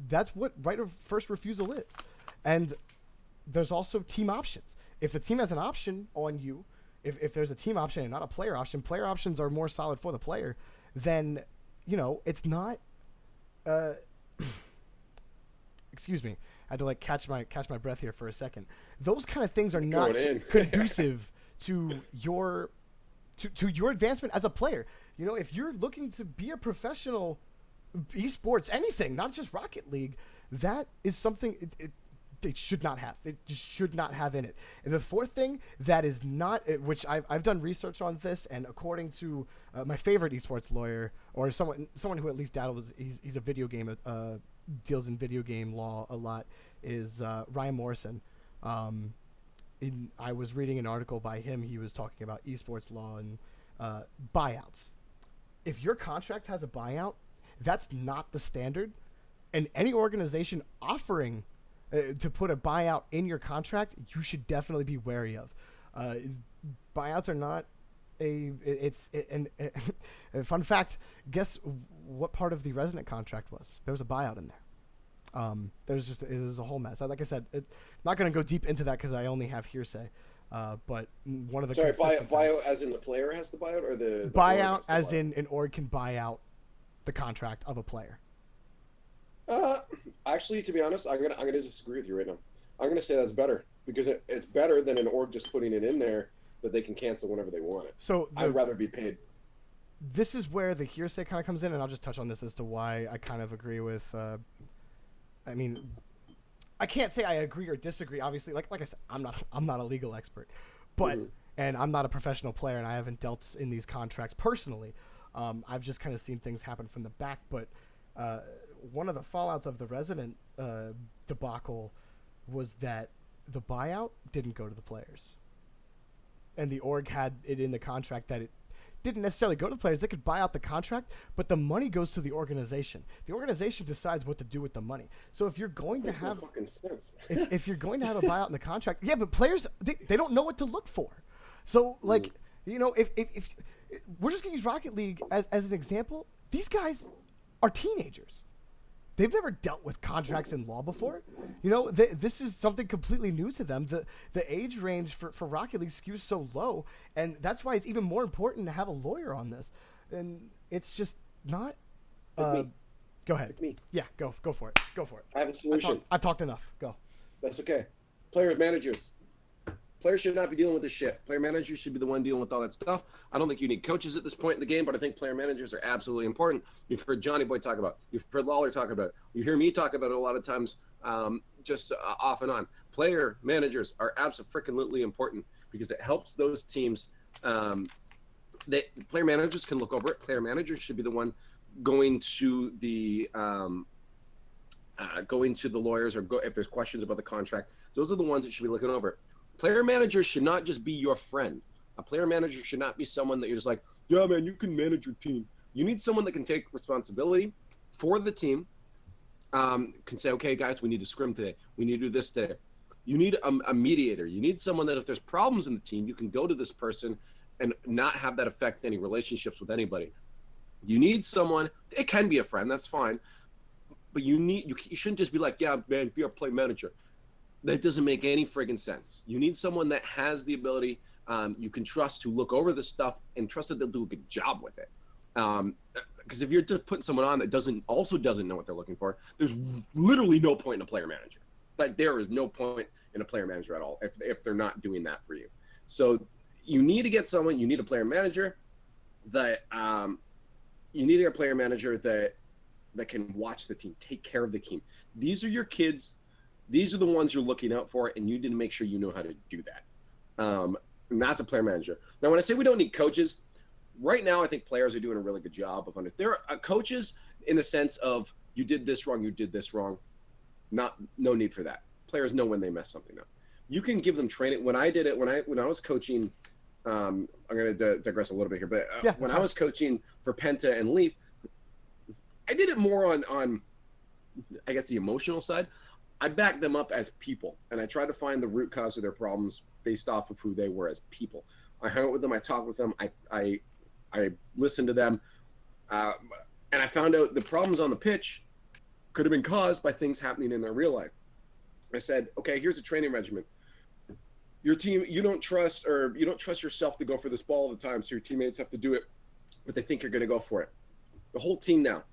that's what right of first refusal is. And there's also team options. If the team has an option on you, if there's a team option and not a player options are more solid for the player, then, it's not... excuse me. I had to catch my breath here for a second. Those kind of things are not conducive to your advancement as a player. If you're looking to be a professional esports, anything, not just Rocket League, that is something it should not have. It just should not have in it. And the fourth thing that is not, which I've done research on this, and according to my favorite esports lawyer, or someone who at least dabbles, he's a video game, deals in video game law a lot, is Ryan Morrison. I was reading an article by him. He was talking about esports law and buyouts. If your contract has a buyout, that's not the standard. And any organization offering to put a buyout in your contract, you should definitely be wary of. Buyouts are not a fun fact. Guess what part of the resident contract was? There was a buyout in there. It was a whole mess. Like I said, not going to go deep into that because I only have hearsay. But one of the buyout as in the player has to buy out, or the buyout as in an org can buy out the contract of a player. Actually, to be honest, I'm gonna disagree with you right now. I'm gonna say that's better because it's better than an org just putting it in there that they can cancel whenever they want it. So I'd rather be paid. This is where the hearsay kind of comes in, and I'll just touch on this as to why I kind of agree with. I mean, I can't say I agree or disagree. Obviously, like I said, I'm not a legal expert, but and I'm not a professional player, and I haven't dealt in these contracts personally. I've just kind of seen things happen from the back, but. One of the fallouts of the resident debacle was that the buyout didn't go to the players. And the org had it in the contract that it didn't necessarily go to the players. They could buy out the contract, but the money goes to the organization. The organization decides what to do with the money. So if you're going to have... no fucking sense. if you're going to have a buyout in the contract... Yeah, but players, they don't know what to look for. So, if we're just going to use Rocket League as an example, these guys are teenagers. They've never dealt with contracts in law before. This is something completely new to them. The age range for Rocket League skews so low, and that's why it's even more important to have a lawyer on this. And it's just not... go ahead. Me. Yeah, go for it. Go for it. I have a solution. I've talked enough. Go. That's okay. Players, managers. Players should not be dealing with this shit. Player managers should be the one dealing with all that stuff. I don't think you need coaches at this point in the game, but I think player managers are absolutely important. You've heard Johnny Boy talk about it. You've heard Lawler talk about it. You hear me talk about it a lot of times, just off and on. Player managers are absolutely important because it helps those teams. Player managers can look over it. Player managers should be the one going to the lawyers or if there's questions about the contract. Those are the ones that should be looking over it. Player managers should not just be your friend. A player manager should not be someone that you're just like, yeah, man, you can manage your team. You need someone that can take responsibility for the team can say, okay, guys, we need to scrim today. We need to do this today. You need a mediator. You need someone that if there's problems in the team, you can go to this person and not have that affect any relationships with anybody. You need someone, it can be a friend, that's fine. But you shouldn't just be like, yeah, man, be our play manager. That doesn't make any friggin' sense. You need someone that has the ability you can trust to look over the stuff and trust that they'll do a good job with it. Because if you're just putting someone on that doesn't know what they're looking for, there's literally no point in a player manager. Like there is no point in a player manager at all if they're not doing that for you. So you need to get someone. You need a player manager that that can watch the team, take care of the team. These are your kids. These are the ones you're looking out for, and you need to make sure you know how to do that. And that's a player manager. Now, when I say we don't need coaches, right now I think players are doing a really good job of there are coaches in the sense of you did this wrong, no need for that. Players know when they mess something up. You can give them training. When I did it, when I was coaching, I'm going to digress a little bit here, but when I was coaching for Penta and Liefx, I did it more on I guess the emotional side. I backed them up as people, and I tried to find the root cause of their problems based off of who they were as people. I hung out with them, I talked with them, I listened to them, and I found out the problems on the pitch could have been caused by things happening in their real life. I said, okay, here's a training regimen. Your team, you don't trust yourself to go for this ball all the time, so your teammates have to do it, but they think you're going to go for it. The whole team now,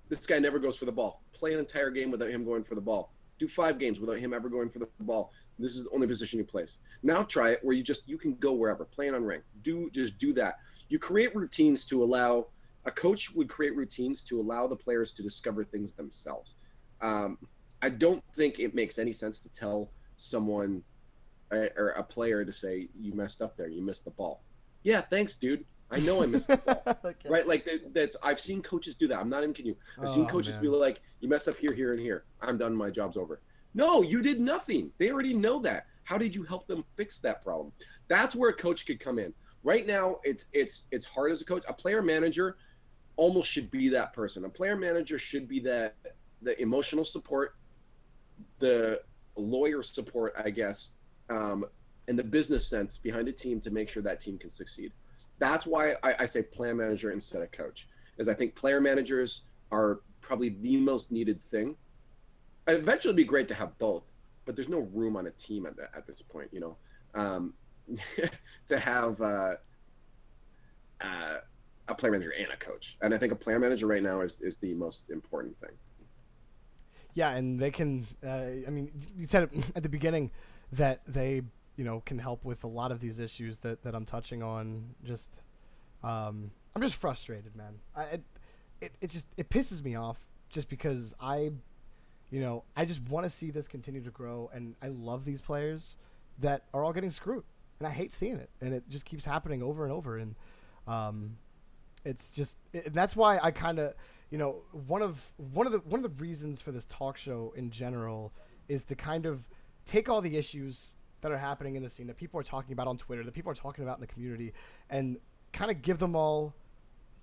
this guy never goes for the ball. Play an entire game without him going for the ball. Do 5 games without him ever going for the ball. This is the only position he plays. Now try it where you can go wherever, playing on rank. Just do that. You create routines to allow a coach would create routines to allow the players to discover things themselves. I don't think it makes any sense to tell someone or a player to say, you messed up there, you missed the ball. Yeah, thanks, dude. I know I missed the ball. Okay. Right? Like that's I've seen coaches do that. I'm not even kidding you. I've seen coaches be like, you messed up here, here, and here. I'm done. My job's over. No, you did nothing. They already know that. How did you help them fix that problem? That's where a coach could come in. Right now, it's hard as a coach. A player manager almost should be that person. A player manager should be the emotional support, the lawyer support, I guess, and the business sense behind a team to make sure that team can succeed. That's why I say player manager instead of coach, is I think player managers are probably the most needed thing. Eventually, it'd be great to have both, but there's no room on a team at this point, to have a player manager and a coach. And I think a player manager right now is the most important thing. Yeah, and they can. You said at the beginning that they, can help with a lot of these issues that I'm touching on. Just, I'm just frustrated, man. It pisses me off just because I just want to see this continue to grow, and I love these players that are all getting screwed, and I hate seeing it, and it just keeps happening over and over, and that's why I kind of, one of the reasons for this talk show in general is to kind of take all the issues that are happening in the scene that people are talking about on Twitter, that people are talking about in the community, and kind of give them all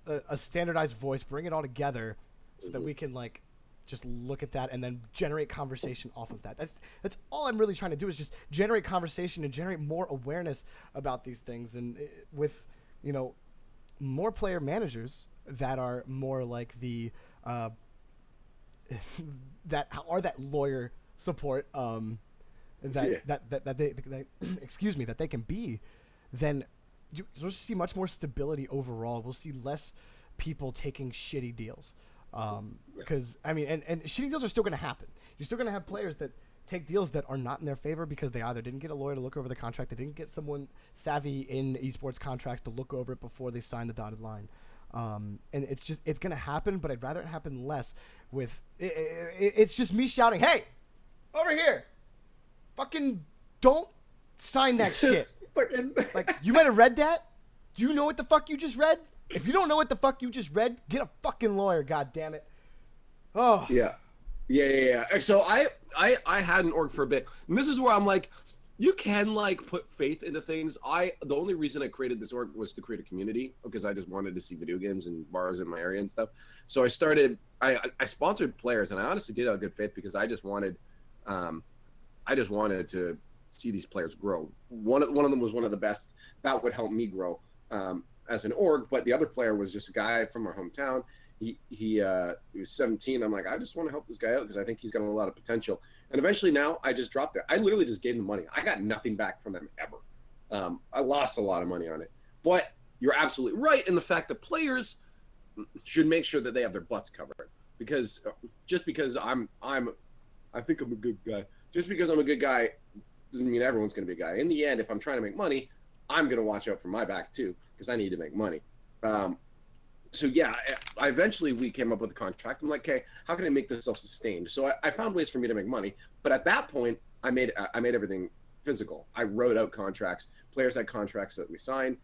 a standardized voice, bring it all together so that we can just look at that and then generate conversation off of that. That's all I'm really trying to do, is just generate conversation and generate more awareness about these things. And with, more player managers that are more like the, that are that lawyer support, that they can be, then you'll see much more stability overall. We'll see less people taking shitty deals. Because and shitty deals are still going to happen. You're still going to have players that take deals that are not in their favor because they either didn't get a lawyer to look over the contract, they didn't get someone savvy in esports contracts to look over it before they sign the dotted line. And it's going to happen, but I'd rather it happen less with it's just me shouting, hey, over here, fucking don't sign that shit. Like, you might have read that. Do you know what the fuck you just read? If you don't know what the fuck you just read, get a fucking lawyer, god damn it. Oh. Yeah. So I had an org for a bit. And this is where I'm like, you can like put faith into things. The only reason I created this org was to create a community because I just wanted to see video games and bars in my area and stuff. So I sponsored players, and I honestly did it out of good faith because I just wanted to see these players grow. One of them was one of the best. That would help me grow as an org. But the other player was just a guy from our hometown. He was 17. I'm like, I just want to help this guy out because I think he's got a lot of potential. And eventually now I just dropped it. I literally just gave him money. I got nothing back from them ever. I lost a lot of money on it. But you're absolutely right in the fact that players should make sure that they have their butts covered. Because just because I think I'm a good guy. Just because I'm a good guy doesn't mean everyone's going to be a guy. In the end, if I'm trying to make money, I'm going to watch out for my back too because I need to make money. So yeah, we came up with a contract. I'm like, okay, how can I make this self-sustained? So I found ways for me to make money. But at that point, I made everything physical. I wrote out contracts. Players had contracts that we signed,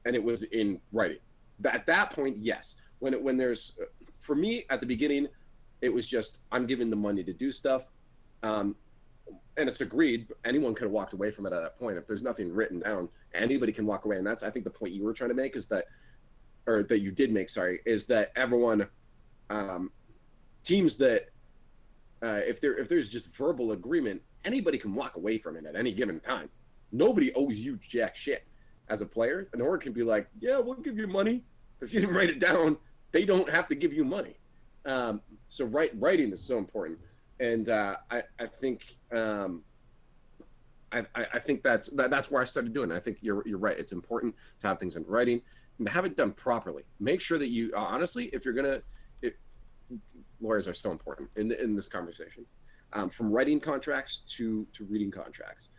and it was in writing. At that point, yes. When there's, for me at the beginning, it was just I'm giving the money to do stuff, and it's agreed. Anyone could have walked away from it at that point. If there's nothing written down, anybody can walk away. And that's I think the point you were trying to make is that. Or that you did make, is that everyone, teams that, if there's just verbal agreement, anybody can walk away from it at any given time. Nobody owes you jack shit as a player. An org can be like, yeah, we'll give you money. If you didn't write it down, they don't have to give you money. So writing is so important. And I think that's where I started doing it. I think you're right. It's important to have things in writing. And have it done properly. Make sure that you honestly, if you're gonna, lawyers are so important in this conversation. From writing contracts to reading contracts,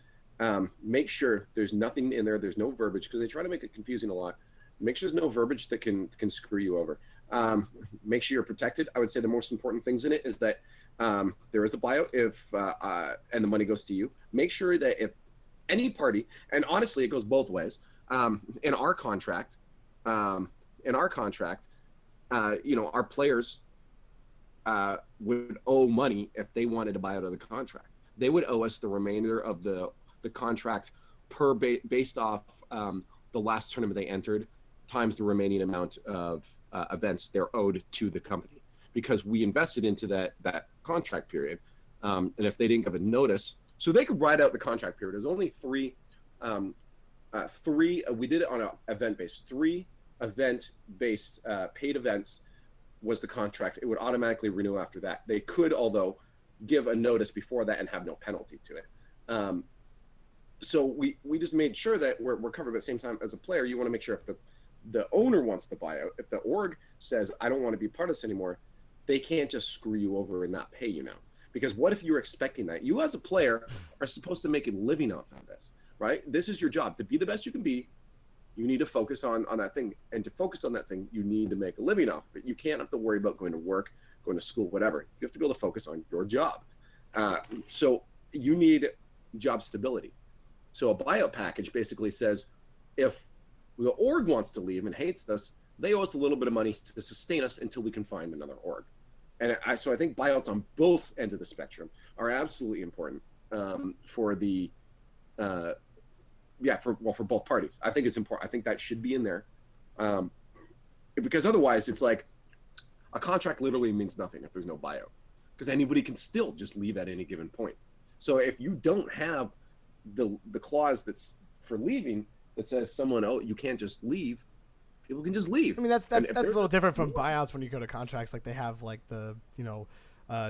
make sure there's nothing in there. There's no verbiage because they try to make it confusing a lot. Make sure there's no verbiage that can screw you over. Make sure you're protected. I would say the most important things in it is that there is a buyout if and the money goes to you. Make sure that if any party, and honestly, it goes both ways. In our contract. Our players would owe money if they wanted to buy out of the contract. They would owe us the remainder of the contract based off the last tournament they entered times the remaining amount of events they're owed to the company because we invested into that contract period. And if they didn't give a notice, so they could ride out the contract period. There's only three. We did it on an event based. 3 event-based paid events was the contract. It would automatically renew after that. They could, although, give a notice before that and have no penalty to it. So we just made sure that we're covered. But at the same time, as a player, you want to make sure if the owner wants to buy out, if the org says, I don't want to be part of this anymore, they can't just screw you over and not pay you now. Because what if you're expecting that? You as a player are supposed to make a living off of this, right? This is your job. To be the best you can be, you need to focus on that thing. And to focus on that thing, you need to make a living off of it. You can't have to worry about going to work, going to school, whatever. You have to be able to focus on your job. So you need job stability. So a buyout package basically says if the org wants to leave and hates us, they owe us a little bit of money to sustain us until we can find another org. And so I think buyouts on both ends of the spectrum are absolutely important for the for both parties. I think it's important. I think that should be in there because otherwise it's like a contract literally means nothing if there's no buyout because anybody can still just leave at any given point. So if you don't have the clause that's for leaving that says you can't just leave, people can just leave. I mean, that's a little different from buyouts when you go to contracts. Like they have like the,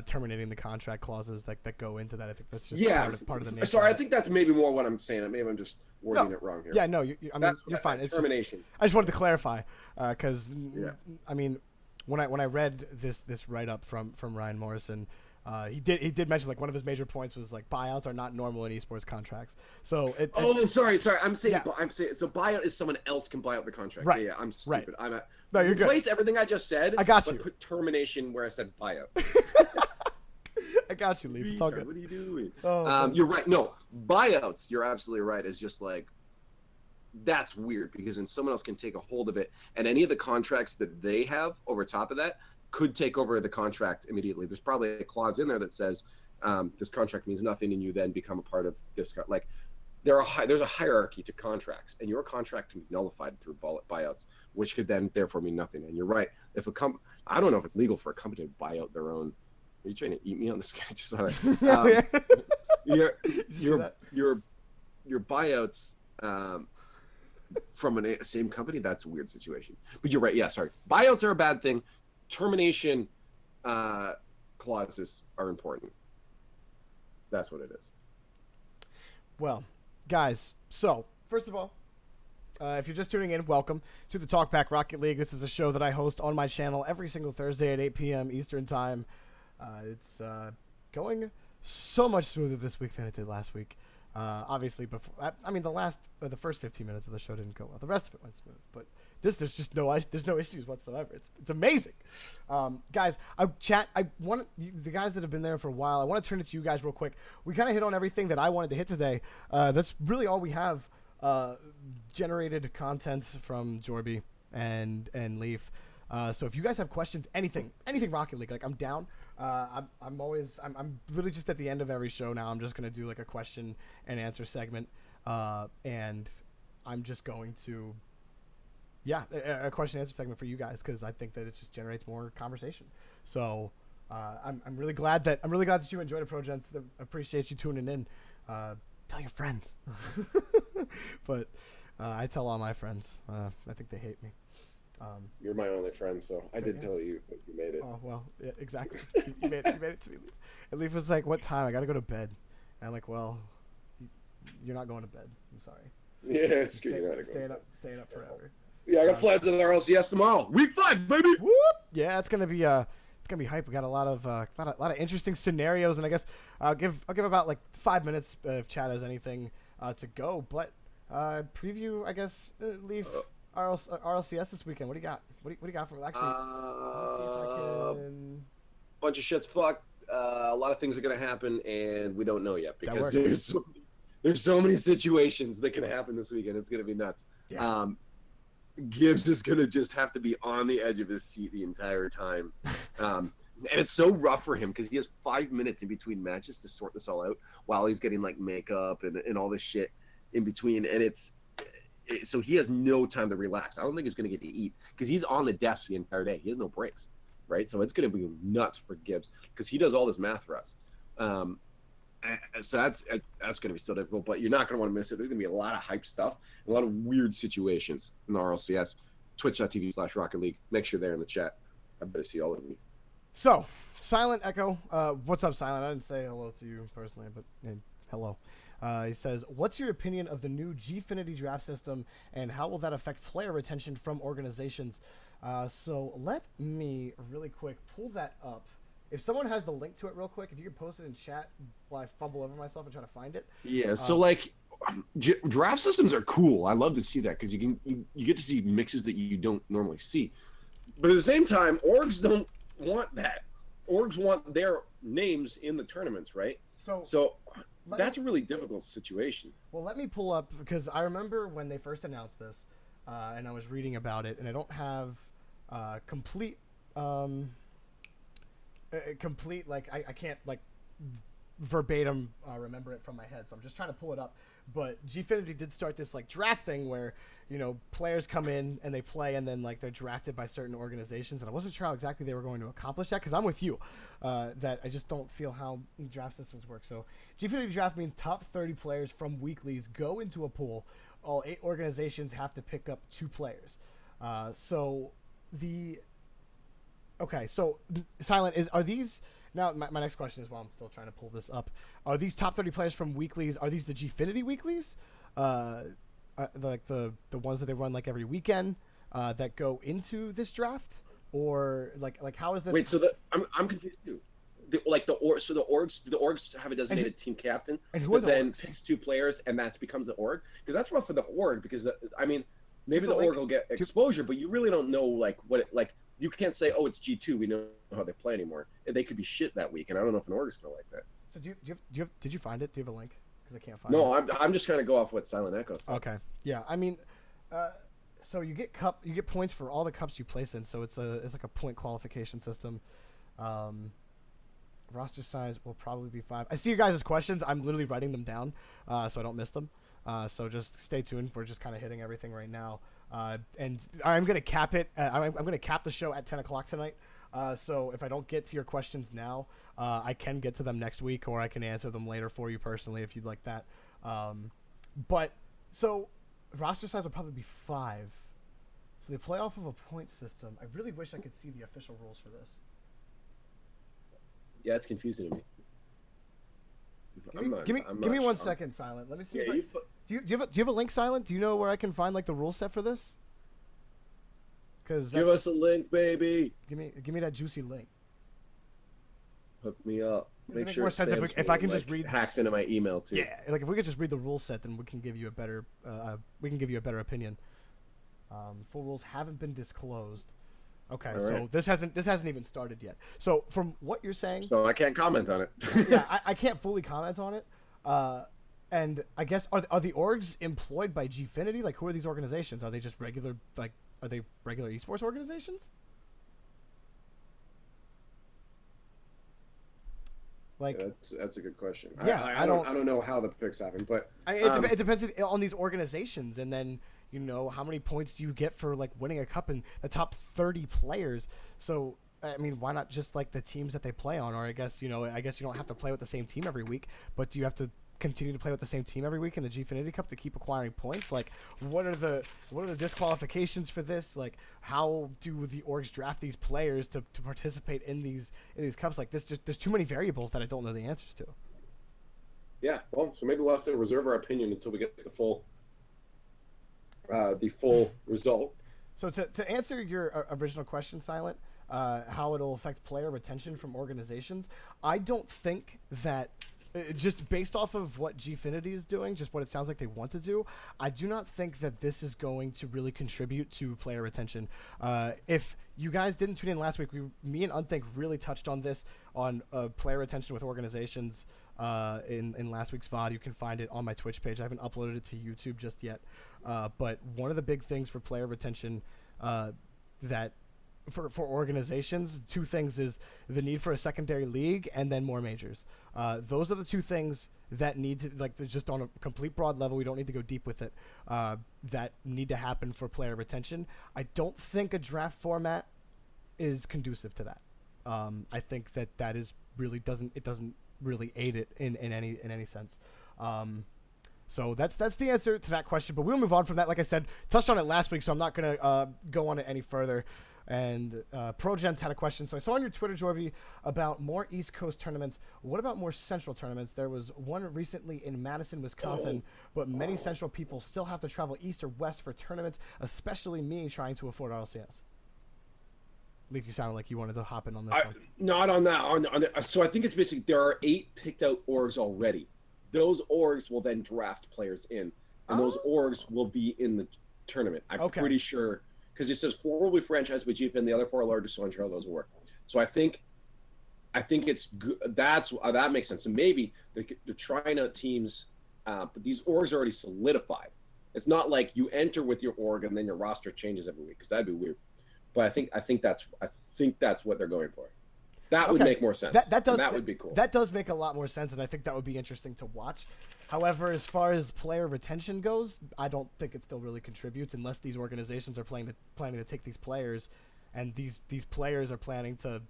terminating the contract clauses that go into that. I think that's just part of the nature. Sorry, I think that's maybe more what I'm saying. Maybe I'm just wording it wrong here. Yeah, no, you're fine. It's termination. I just wanted to clarify because I mean, when I read this write up from Ryan Morrison, he did mention like one of his major points was like buyouts are not normal in esports contracts. So sorry. I'm saying so buyout is someone else can buy out the contract. Right. Yeah, I'm stupid. Right. No, you're good. Replace everything I just said. I got you. Put termination where I said buyout. I got you, Lief. It's all good. What are you doing? Oh, you're right. No, buyouts. You're absolutely right. Is just like that's weird because then someone else can take a hold of it, and any of the contracts that they have over top of that could take over the contract immediately. There's probably a clause in there that says this contract means nothing, and you then become a part of this. Like there's a hierarchy to contracts, and your contract can be nullified through buyouts, which could then therefore mean nothing. And you're right. If I don't know if it's legal for a company to buy out their own. Are you trying to eat me on this guy? Just saw that. Your buyouts from a same company, that's a weird situation. But you're right. Yeah, sorry. Buyouts are a bad thing. Termination clauses are important. That's what it is. Well, guys, so first of all, if you're just tuning in, welcome to the Talkback Rocket League. This is a show that I host on my channel every single Thursday at 8 p.m. Eastern Time. It's going so much smoother this week than it did last week. Obviously, before the first 15 minutes of the show didn't go well. The rest of it went smooth, but there's no issues whatsoever. It's amazing, guys. I want the guys that have been there for a while. I want to turn it to you guys real quick. We kind of hit on everything that I wanted to hit today. That's really all we have. Generated content from Jorby and Leaf. So if you guys have questions, anything Rocket League, like I'm down. I'm literally just at the end of every show now. I'm just gonna do like a question and answer segment, and I'm just going to, a question and answer segment for you guys because I think that it just generates more conversation. So I'm really glad that you enjoyed it, ProGents. I appreciate you tuning in. Tell your friends, but I tell all my friends. I think they hate me. You're my only friend, so I did tell you, but you made it. Oh, well, yeah, exactly. you made it to me. And Leaf was like, what time? I got to go to bed. And I'm like, well, you're not going to bed. I'm sorry. Yeah, it's good. You're not staying up forever. Yeah, I got flight to the RLCS tomorrow. Week 5, baby. Whoop! Yeah, it's gonna be hype. We got a lot of interesting scenarios, and I guess I'll give about like 5 minutes if Chad has anything to go. But preview, I guess, Leaf. RLCS this weekend. What do you got? What do you got for me? Actually, let me see if I can. Bunch of shit's fucked. A lot of things are gonna happen, and we don't know yet because there's so many situations that can happen this weekend. It's gonna be nuts. Yeah. Gibbs is gonna just have to be on the edge of his seat the entire time, and it's so rough for him because he has 5 minutes in between matches to sort this all out while he's getting like makeup and all this shit in between, and so he has no time to relax. I don't think he's going to get to eat because he's on the desk the entire day. He has no breaks, right? So it's going to be nuts for Gibbs because he does all this math for us. So that's going to be so difficult, but you're not going to want to miss it. There's going to be a lot of hype stuff, a lot of weird situations in the RLCS. Twitch.tv/Rocket League. Make sure they're in the chat. I better see all of you. So, Silent Echo. What's up, Silent? I didn't say hello to you personally, but hello. He says, what's your opinion of the new Gfinity draft system and how will that affect player retention from organizations? So let me really quick pull that up. If someone has the link to it real quick, if you could post it in chat while I fumble over myself and try to find it. Yeah, so draft systems are cool. I love to see that because you get to see mixes that you don't normally see. But at the same time, orgs don't want that. Orgs want their names in the tournaments, right? So that's a really difficult situation. Well, let me pull up because I remember when they first announced this, and I was reading about it, and I don't have complete like I can't like verbatim remember it from my head, so I'm just trying to pull it up. But Gfinity did start this like draft thing where players come in and they play and then like they're drafted by certain organizations, and I wasn't sure how exactly they were going to accomplish that because I'm with you that I just don't feel how draft systems work. So Gfinity draft means top 30 players from weeklies go into a pool. All 8 organizations have to pick up 2 players. So Silent, are these now my next question is, while I'm still trying to pull this up, are these top 30 players from weeklies, are these the Gfinity weeklies, like the ones that they run like every weekend that go into this draft, or like how is this? Wait, so I'm confused too. The orgs have a designated team captain, and who then picks 2 players, and that becomes the org, because that's rough for the org because maybe the org will get exposure, but you really don't know like what it like. You can't say, oh, it's G2. We know how they play anymore. They could be shit that week, and I don't know if an org is going to like that. So did you find it? Do you have a link? Because I can't find it. No, I'm just trying to go off what Silent Echo said. Okay. Yeah, I mean, so you get points for all the cups you place in. So it's like a point qualification system. Roster size will probably be 5. I see you guys' questions. I'm literally writing them down so I don't miss them. So just stay tuned. We're just kind of hitting everything right now. And I'm going to cap it. I'm going to cap the show at 10 o'clock tonight. So if I don't get to your questions now, I can get to them next week, or I can answer them later for you personally if you'd like that. But so roster size will probably be 5. So they play off of a point system. I really wish I could see the official rules for this. Yeah, it's confusing to me. Give me 1 second, Silent. Let me see. Yeah, do you have a link, Silent? Do you know where I can find like the rule set for this? Give us a link, baby. Give me that juicy link. Hook me up. Make sure more sense if I can just read hacks into my email too. Yeah, like if we could just read the rule set, then we can give you a better opinion. Full rules haven't been disclosed. Okay, right. So this hasn't even started yet. So from what you're saying, so I can't comment on it. Yeah, I can't fully comment on it. And I guess are the orgs employed by Gfinity? Like, who are these organizations? Are they just regular are they regular esports organizations? Like, yeah, that's a good question. Yeah, I don't know how the picks happen, but it depends on these organizations, and then how many points do you get for like winning a cup in the top 30 players? So I mean, why not just like the teams that they play on? Or I guess you don't have to play with the same team every week, but do you have to continue to play with the same team every week in the Gfinity Cup to keep acquiring points? Like, what are the disqualifications for this? Like, how do the orgs draft these players to participate in these cups? Like, there's too many variables that I don't know the answers to. Yeah, well, so maybe we'll have to reserve our opinion until we get the full result. So to answer your original question, Silent, how it'll affect player retention from organizations, I don't think that, just based off of what Gfinity is doing, just what it sounds like they want to do, I do not think that this is going to really contribute to player retention. If you guys didn't tune in last week, me and Unthink really touched on this, on player retention with organizations in last week's VOD. You can find it on my Twitch page. I haven't uploaded it to YouTube just yet. But one of the big things for player retention that for organizations, 2 things is the need for a secondary league and then more majors. Those are the 2 things that need to, like, just on a complete broad level, we don't need to go deep with it, that need to happen for player retention. I don't think a draft format is conducive to that. I think that is really doesn't really aid it in any sense. So that's the answer to that question, but we'll move on from that. Like I said, touched on it last week, so I'm not going to go on it any further. And ProGents had a question. So I saw on your Twitter, Jorby, about more East Coast tournaments. What about more Central tournaments? There was one recently in Madison, Wisconsin, but many Central people still have to travel east or west for tournaments, especially me trying to afford RLCS. Leaf, you sounded like you wanted to hop in on this one. Not on that. So I think it's basically there are 8 picked out orgs already. Those orgs will then draft players in, and those orgs will be in the tournament. I'm pretty sure. Because it says 4 will be franchised by GFN, the other 4 are largest, so unsure how those will work. So I think it's good. That makes sense. So maybe they're trying out teams, but these orgs are already solidified. It's not like you enter with your org and then your roster changes every week, because that'd be weird. But I think that's what they're going for. That would make more sense. That would be cool. That does make a lot more sense, and I think that would be interesting to watch. However, as far as player retention goes, I don't think it still really contributes unless these organizations are planning to take these players, and these players are planning to,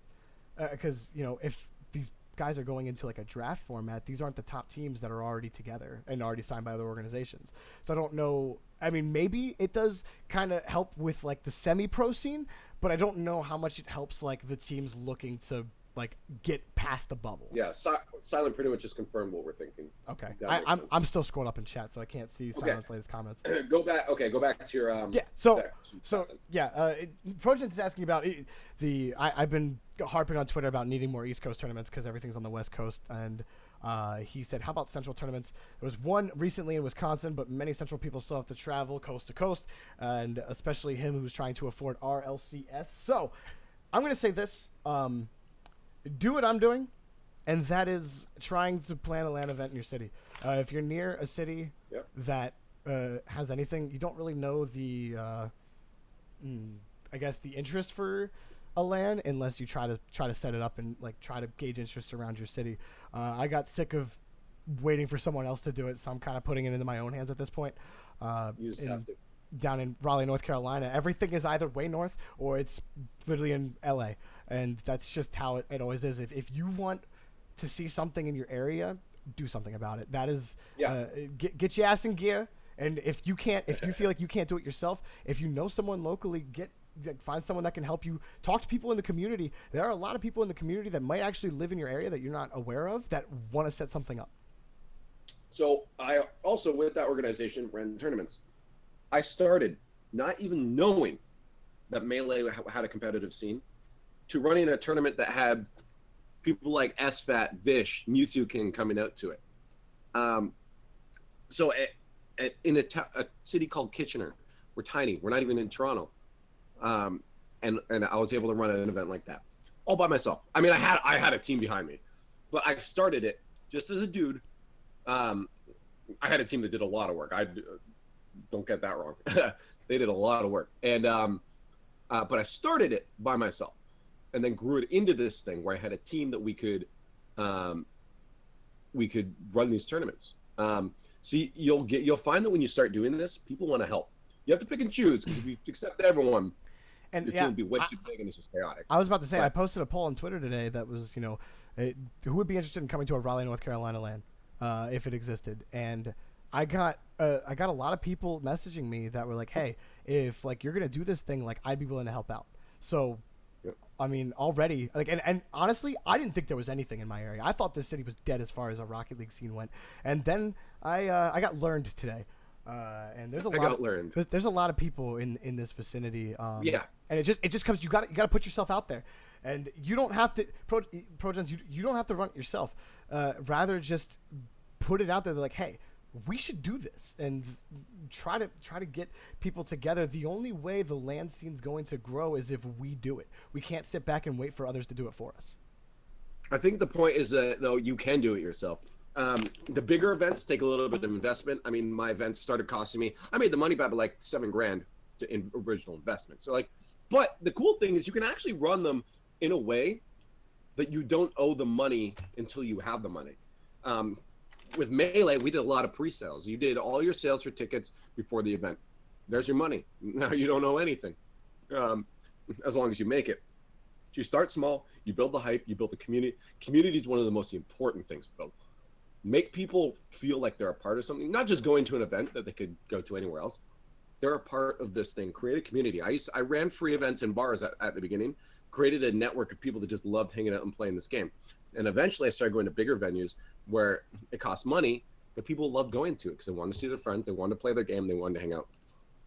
because if these guys are going into like a draft format, these aren't the top teams that are already together and already signed by other organizations. So I don't know. I mean, maybe it does kind of help with like the semi-pro scene, but I don't know how much it helps like the teams looking to like get past the bubble. Yeah, Silent pretty much just confirmed what we're thinking. Okay, I'm still scrolling up in chat, so I can't see Silent's latest comments. Go back to your Project is asking about I've been harping on Twitter about needing more East Coast tournaments because everything's on the West Coast, and he said, how about Central tournaments? There was one recently in Wisconsin, but many Central people still have to travel coast to coast, and especially him who's trying to afford RLCS. So I'm going to say this. Do what I'm doing, and that is trying to plan a LAN event in your city. If you're near a city that has anything, you don't really know the interest for a LAN unless you try to set it up and like try to gauge interest around your city. I got sick of waiting for someone else to do it, so I'm kind of putting it into my own hands at this point. You just have to. Down in Raleigh, North Carolina, everything is either way north or it's literally in LA, and that's just how it always is. If you want to see something in your area, do something about it. That is, get your ass in gear. And if you feel like you can't do it yourself, if you know someone locally, find someone that can help you. Talk to people in the community. There are a lot of people in the community that might actually live in your area that you're not aware of that want to set something up. So I also, with that organization, ran tournaments. I started not even knowing that Melee had a competitive scene to running a tournament that had people like SFAT, Vish, Mewtwo King coming out to it. So in a city called Kitchener, we're tiny. We're not even in Toronto. And I was able to run an event like that all by myself. I mean, I had a team behind me, but I started it just as a dude. I had a team that did a lot of work. Don't get that wrong. They did a lot of work. And but I started it by myself and then grew it into this thing where I had a team that we could run these tournaments. See, you'll find that when you start doing this, people want to help. You have to pick and choose, because if you accept everyone, and your team will be way too big and it's just chaotic. I was about to say, I posted a poll on Twitter today that was, who would be interested in coming to a Raleigh, North Carolina LAN if it existed, and I got a lot of people messaging me that were like, hey, if like you're gonna do this thing, like I'd be willing to help out. So, yep. I mean, already like, and honestly, I didn't think there was anything in my area. I thought this city was dead as far as a Rocket League scene went, and then I got learned today. And there's a lot of people in this vicinity. And it just comes. You got to put yourself out there, and you don't have to ProGens. You don't have to run it yourself. Rather, just put it out there. They're like, hey, we should do this, and try to get people together. The only way the LAN scene's going to grow is if we do it. We can't sit back and wait for others to do it for us. I think the point is that though you can do it yourself. The bigger events take a little bit of investment. I mean, my events started costing me, I made the money back by like $7,000 in original investment. So like, but the cool thing is you can actually run them in a way that you don't owe the money until you have the money. With Melee, we did a lot of pre-sales. You did all your sales for tickets before the event. There's your money. Now you don't owe anything, as long as you make it. So you start small, you build the hype, you build the community. Community is one of the most important things to build. Make people feel like they're a part of something, not just going to an event that they could go to anywhere else. They're a part of this thing. Create a community. I ran free events in bars at the beginning, created a network of people that just loved hanging out and playing this game. And eventually I started going to bigger venues where it costs money, but people love going to it because they want to see their friends, they want to play their game, they want to hang out.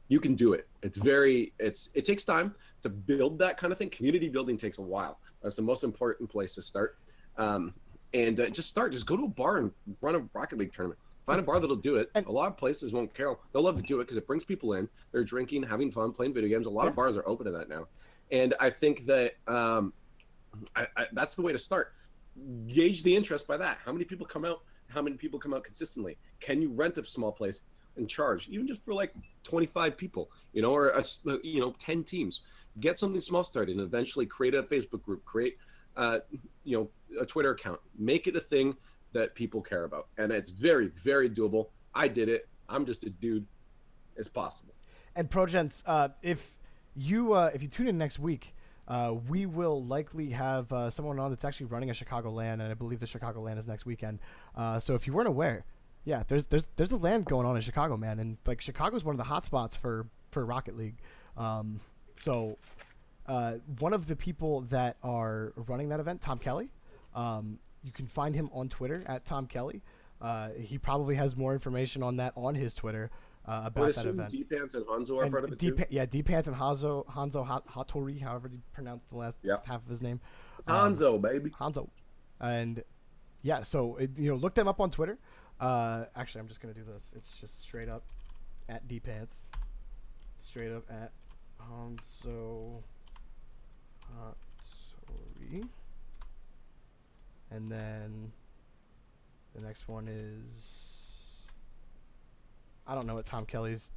You can do it. It takes time to build that kind of thing. Community building takes a while. That's the most important place to start. Just go to a bar and run a Rocket League tournament. Find a bar that'll do it. A lot of places won't care. They'll love to do it because it brings people in. They're drinking, having fun, playing video games. A lot of bars are open to that now. And I think that that's the way to start. Gauge the interest by that. How many people come out? How many people come out consistently? Can you rent a small place and charge, even just for like 25 people, or 10 teams? Get something small started and eventually create a Facebook group, create a Twitter account, make it a thing that people care about. And it's very, very doable. I did it. I'm just a dude. It's possible. And ProGens, if you tune in next week, we will likely have someone on that's actually running a Chicago LAN, and I believe the Chicago LAN is next weekend. So if you weren't aware, there's a LAN going on in Chicago, man, and like Chicago's one of the hot spots for Rocket League. So one of the people that are running that event, Tom Kelly, you can find him on Twitter at Tom Kelly. He probably has more information on that on his Twitter about that event. D-Pants and Hanzo are part of it too? D-Pants and Hanzo Hattori, however you pronounce the last half of his name. It's Hanzo, baby. Hanzo. And so look them up on Twitter. Actually, I'm just gonna do this. It's just straight up at D-Pants, straight up at Hanzo Hattori, and then the next one is, I don't know what Tom Kelly's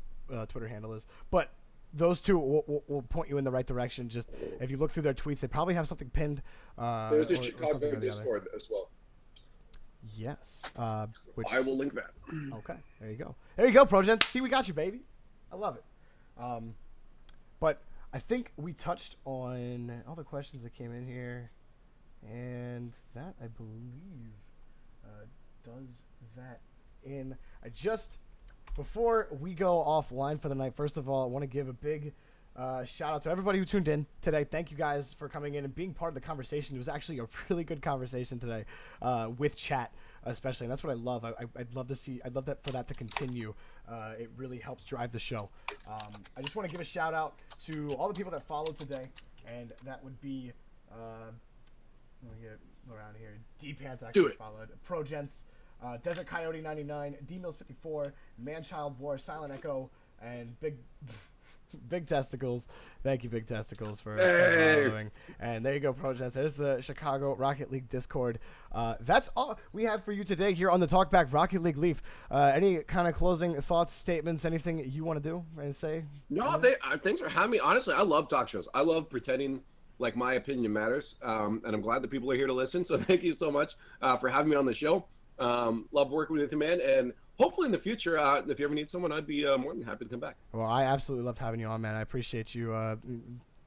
Twitter handle is, but those two will point you in the right direction. Just if you look through their tweets, they probably have something pinned. There's a Chicago Discord as well. Yes. Which I will link that. Okay, there you go. There you go, Progents. See, we got you, baby. I love it. But I think we touched on all the questions that came in here, and that, I believe, does that in. Before we go offline for the night, first of all, I want to give a big shout out to everybody who tuned in today. Thank you guys for coming in and being part of the conversation. It was actually a really good conversation today with chat, especially. And that's what I love. I'd love to see. I'd love that for that to continue. It really helps drive the show. I just want to give a shout out to all the people that followed today, and that would be. Let me get around here. D-Pants actually followed. Progents, Desert Coyote 99, D-Mills 54, Manchild War, Silent Echo, and Big Testicles. Thank you, Big Testicles, for following. And there you go, Progents. There's the Chicago Rocket League Discord. That's all we have for you today here on the Talkback Rocket League Leaf. Any kind of closing thoughts, statements, anything you want to do and say? No, thanks for having me. Honestly, I love talk shows. I love pretending like my opinion matters, and I'm glad that people are here to listen. So thank you so much for having me on the show. Love working with you, man, and hopefully in the future, if you ever need someone, I'd be more than happy to come back. Well, I absolutely loved having you on, man. I appreciate you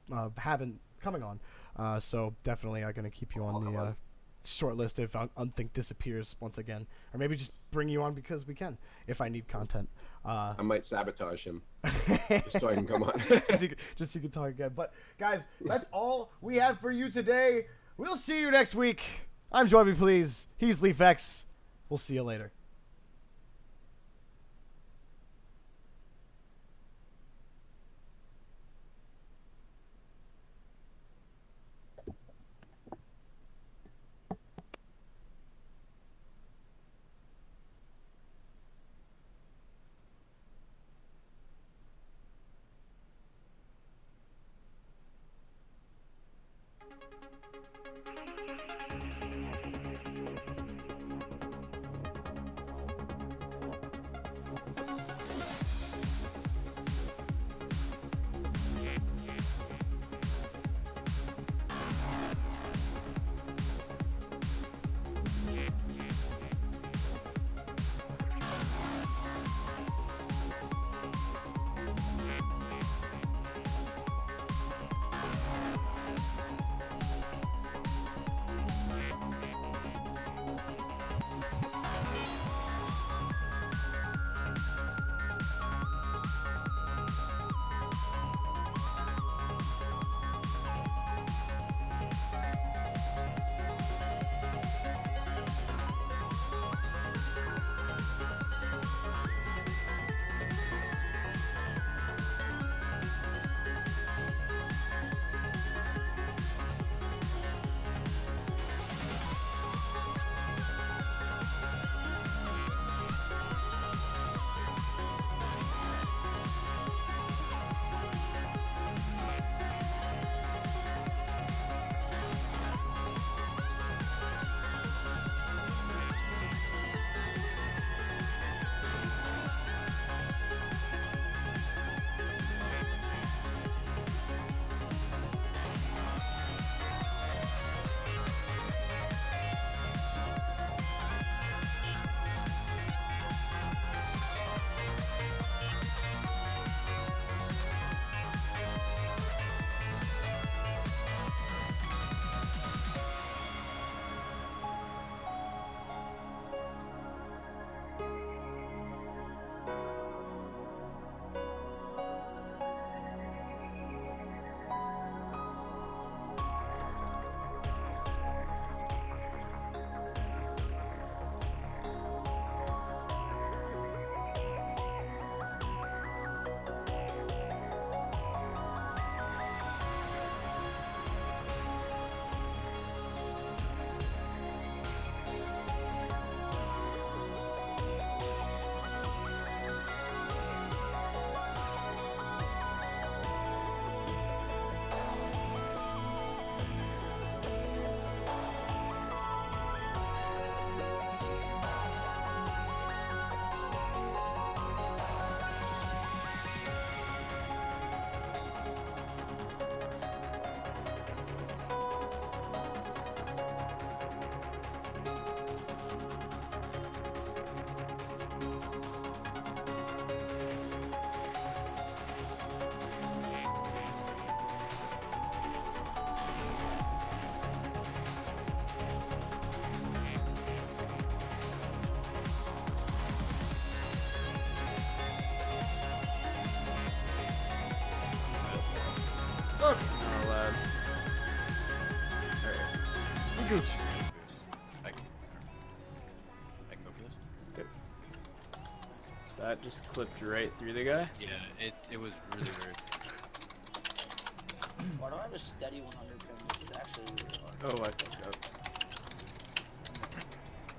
coming on. So definitely I'm going to keep you on the short list if Unthink disappears once again. Or maybe just bring you on because we can, if I need content. I might sabotage him just so I can come on. just so you can talk again. But, guys, that's all we have for you today. We'll see you next week. I'm Join Me Please. He's Liefx. We'll see you later. Gooch. I can go for this. Good. That just clipped right through the guy. Yeah, it was really weird. Why do I have a steady 100 ping? This is actually really hard. Oh, I fucked up.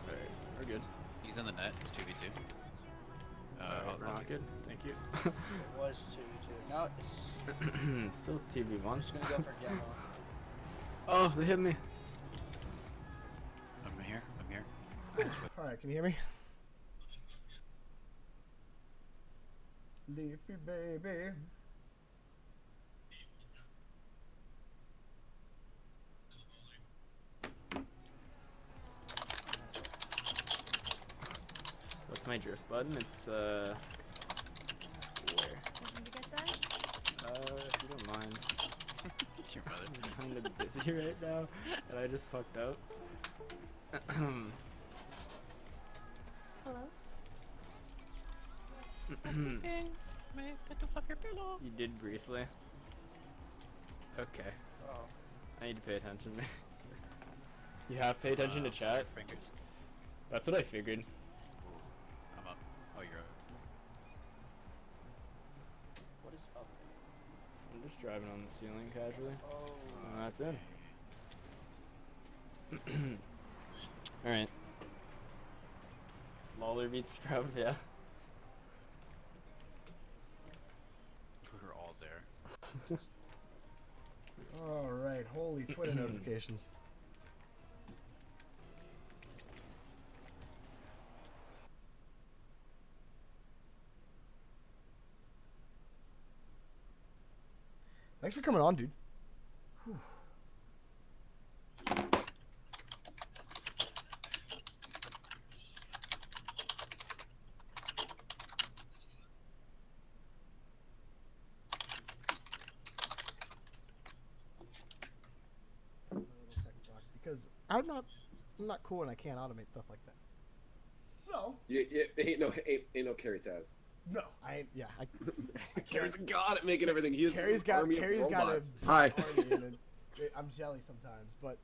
Alright, we're good. He's in the net. It's 2v2. Alright, we're not good. Thank you. It was 2v2. Now it's. It's still TV1. I'm just gonna go for demo. Oh, they hit me. I'm here. I'm here. All right, can you hear me? Leafy baby. What's my drift button? It's square. Did you get that? If you don't mind. It's your mother. I'm kind of busy right now, and I just fucked up. Hello? You did briefly. Okay. Oh. I need to pay attention. You have to pay attention to chat? Fingers. That's what I figured. I'm up. Oh, you're up. What is up? I'm just driving on the ceiling casually. Oh. And that's in. Alright. Lawler beats Scrub, yeah. We were all there. All right, holy Twitter notifications. Thanks for coming on, dude. Whew. Because I'm not cool and I can't automate stuff like that. So Ain't no Carrie Taz. no, I Carrie's a god at making everything. He is Carrie's an got army of a robots. big Hi. army and I'm jelly sometimes, but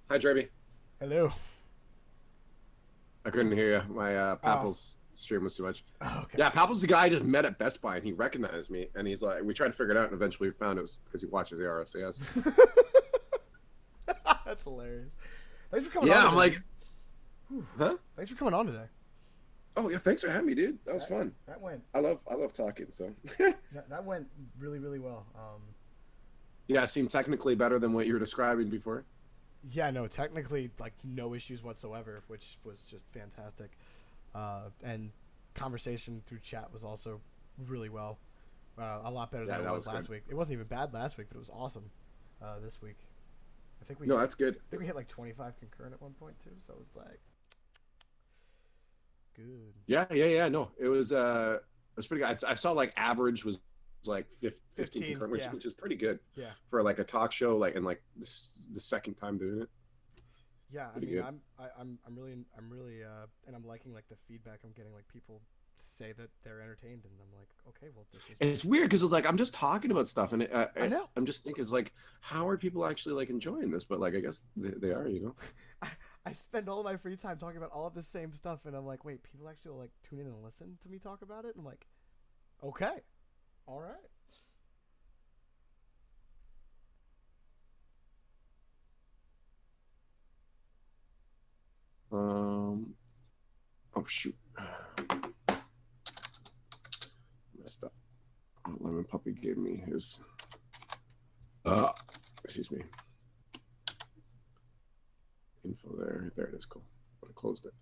Hi, Jeremy. hello. I couldn't hear you. My Papple's stream was too much. Oh, okay. Yeah, Papple's the guy I just met at Best Buy, and he recognized me, and he's like, we tried to figure it out, and eventually we found it was because he watches the RLCS. That's hilarious. Thanks for coming on. Yeah, today. I'm like, huh? Thanks for coming on today. Oh yeah, thanks for having me, dude. That was fun. That went I love talking. So that went really well. yeah, it seemed technically better than what you were describing before. Yeah, no, technically like no issues whatsoever, which was just fantastic. And conversation through chat was also really well. A lot better than it was last week. It wasn't even bad last week, but it was awesome this week. I think we No, that's good. I think we hit like 25 concurrent at one point too, so it's like good. Yeah. No, it was pretty good. I saw like average was like 15 concurrent, yeah. which is pretty good. Yeah. For like a talk show, like and like this the second time doing it. Yeah, I Pretty mean, good. I'm really and I'm liking like the feedback I'm getting. Like people say that they're entertained, and I'm like, okay, well, this is. And it's weird because it's like I'm just talking about stuff, and I know. I'm just thinking, it's like, how are people actually like enjoying this? But like, I guess they are, you know. I spend all of my free time talking about all of the same stuff, and I'm like, wait, people actually will like tune in and listen to me talk about it. And I'm like, okay, all right. Oh shoot, messed up. Oh, Lemon Puppy gave me his. Excuse me. Info there. There it is. Cool. I closed it.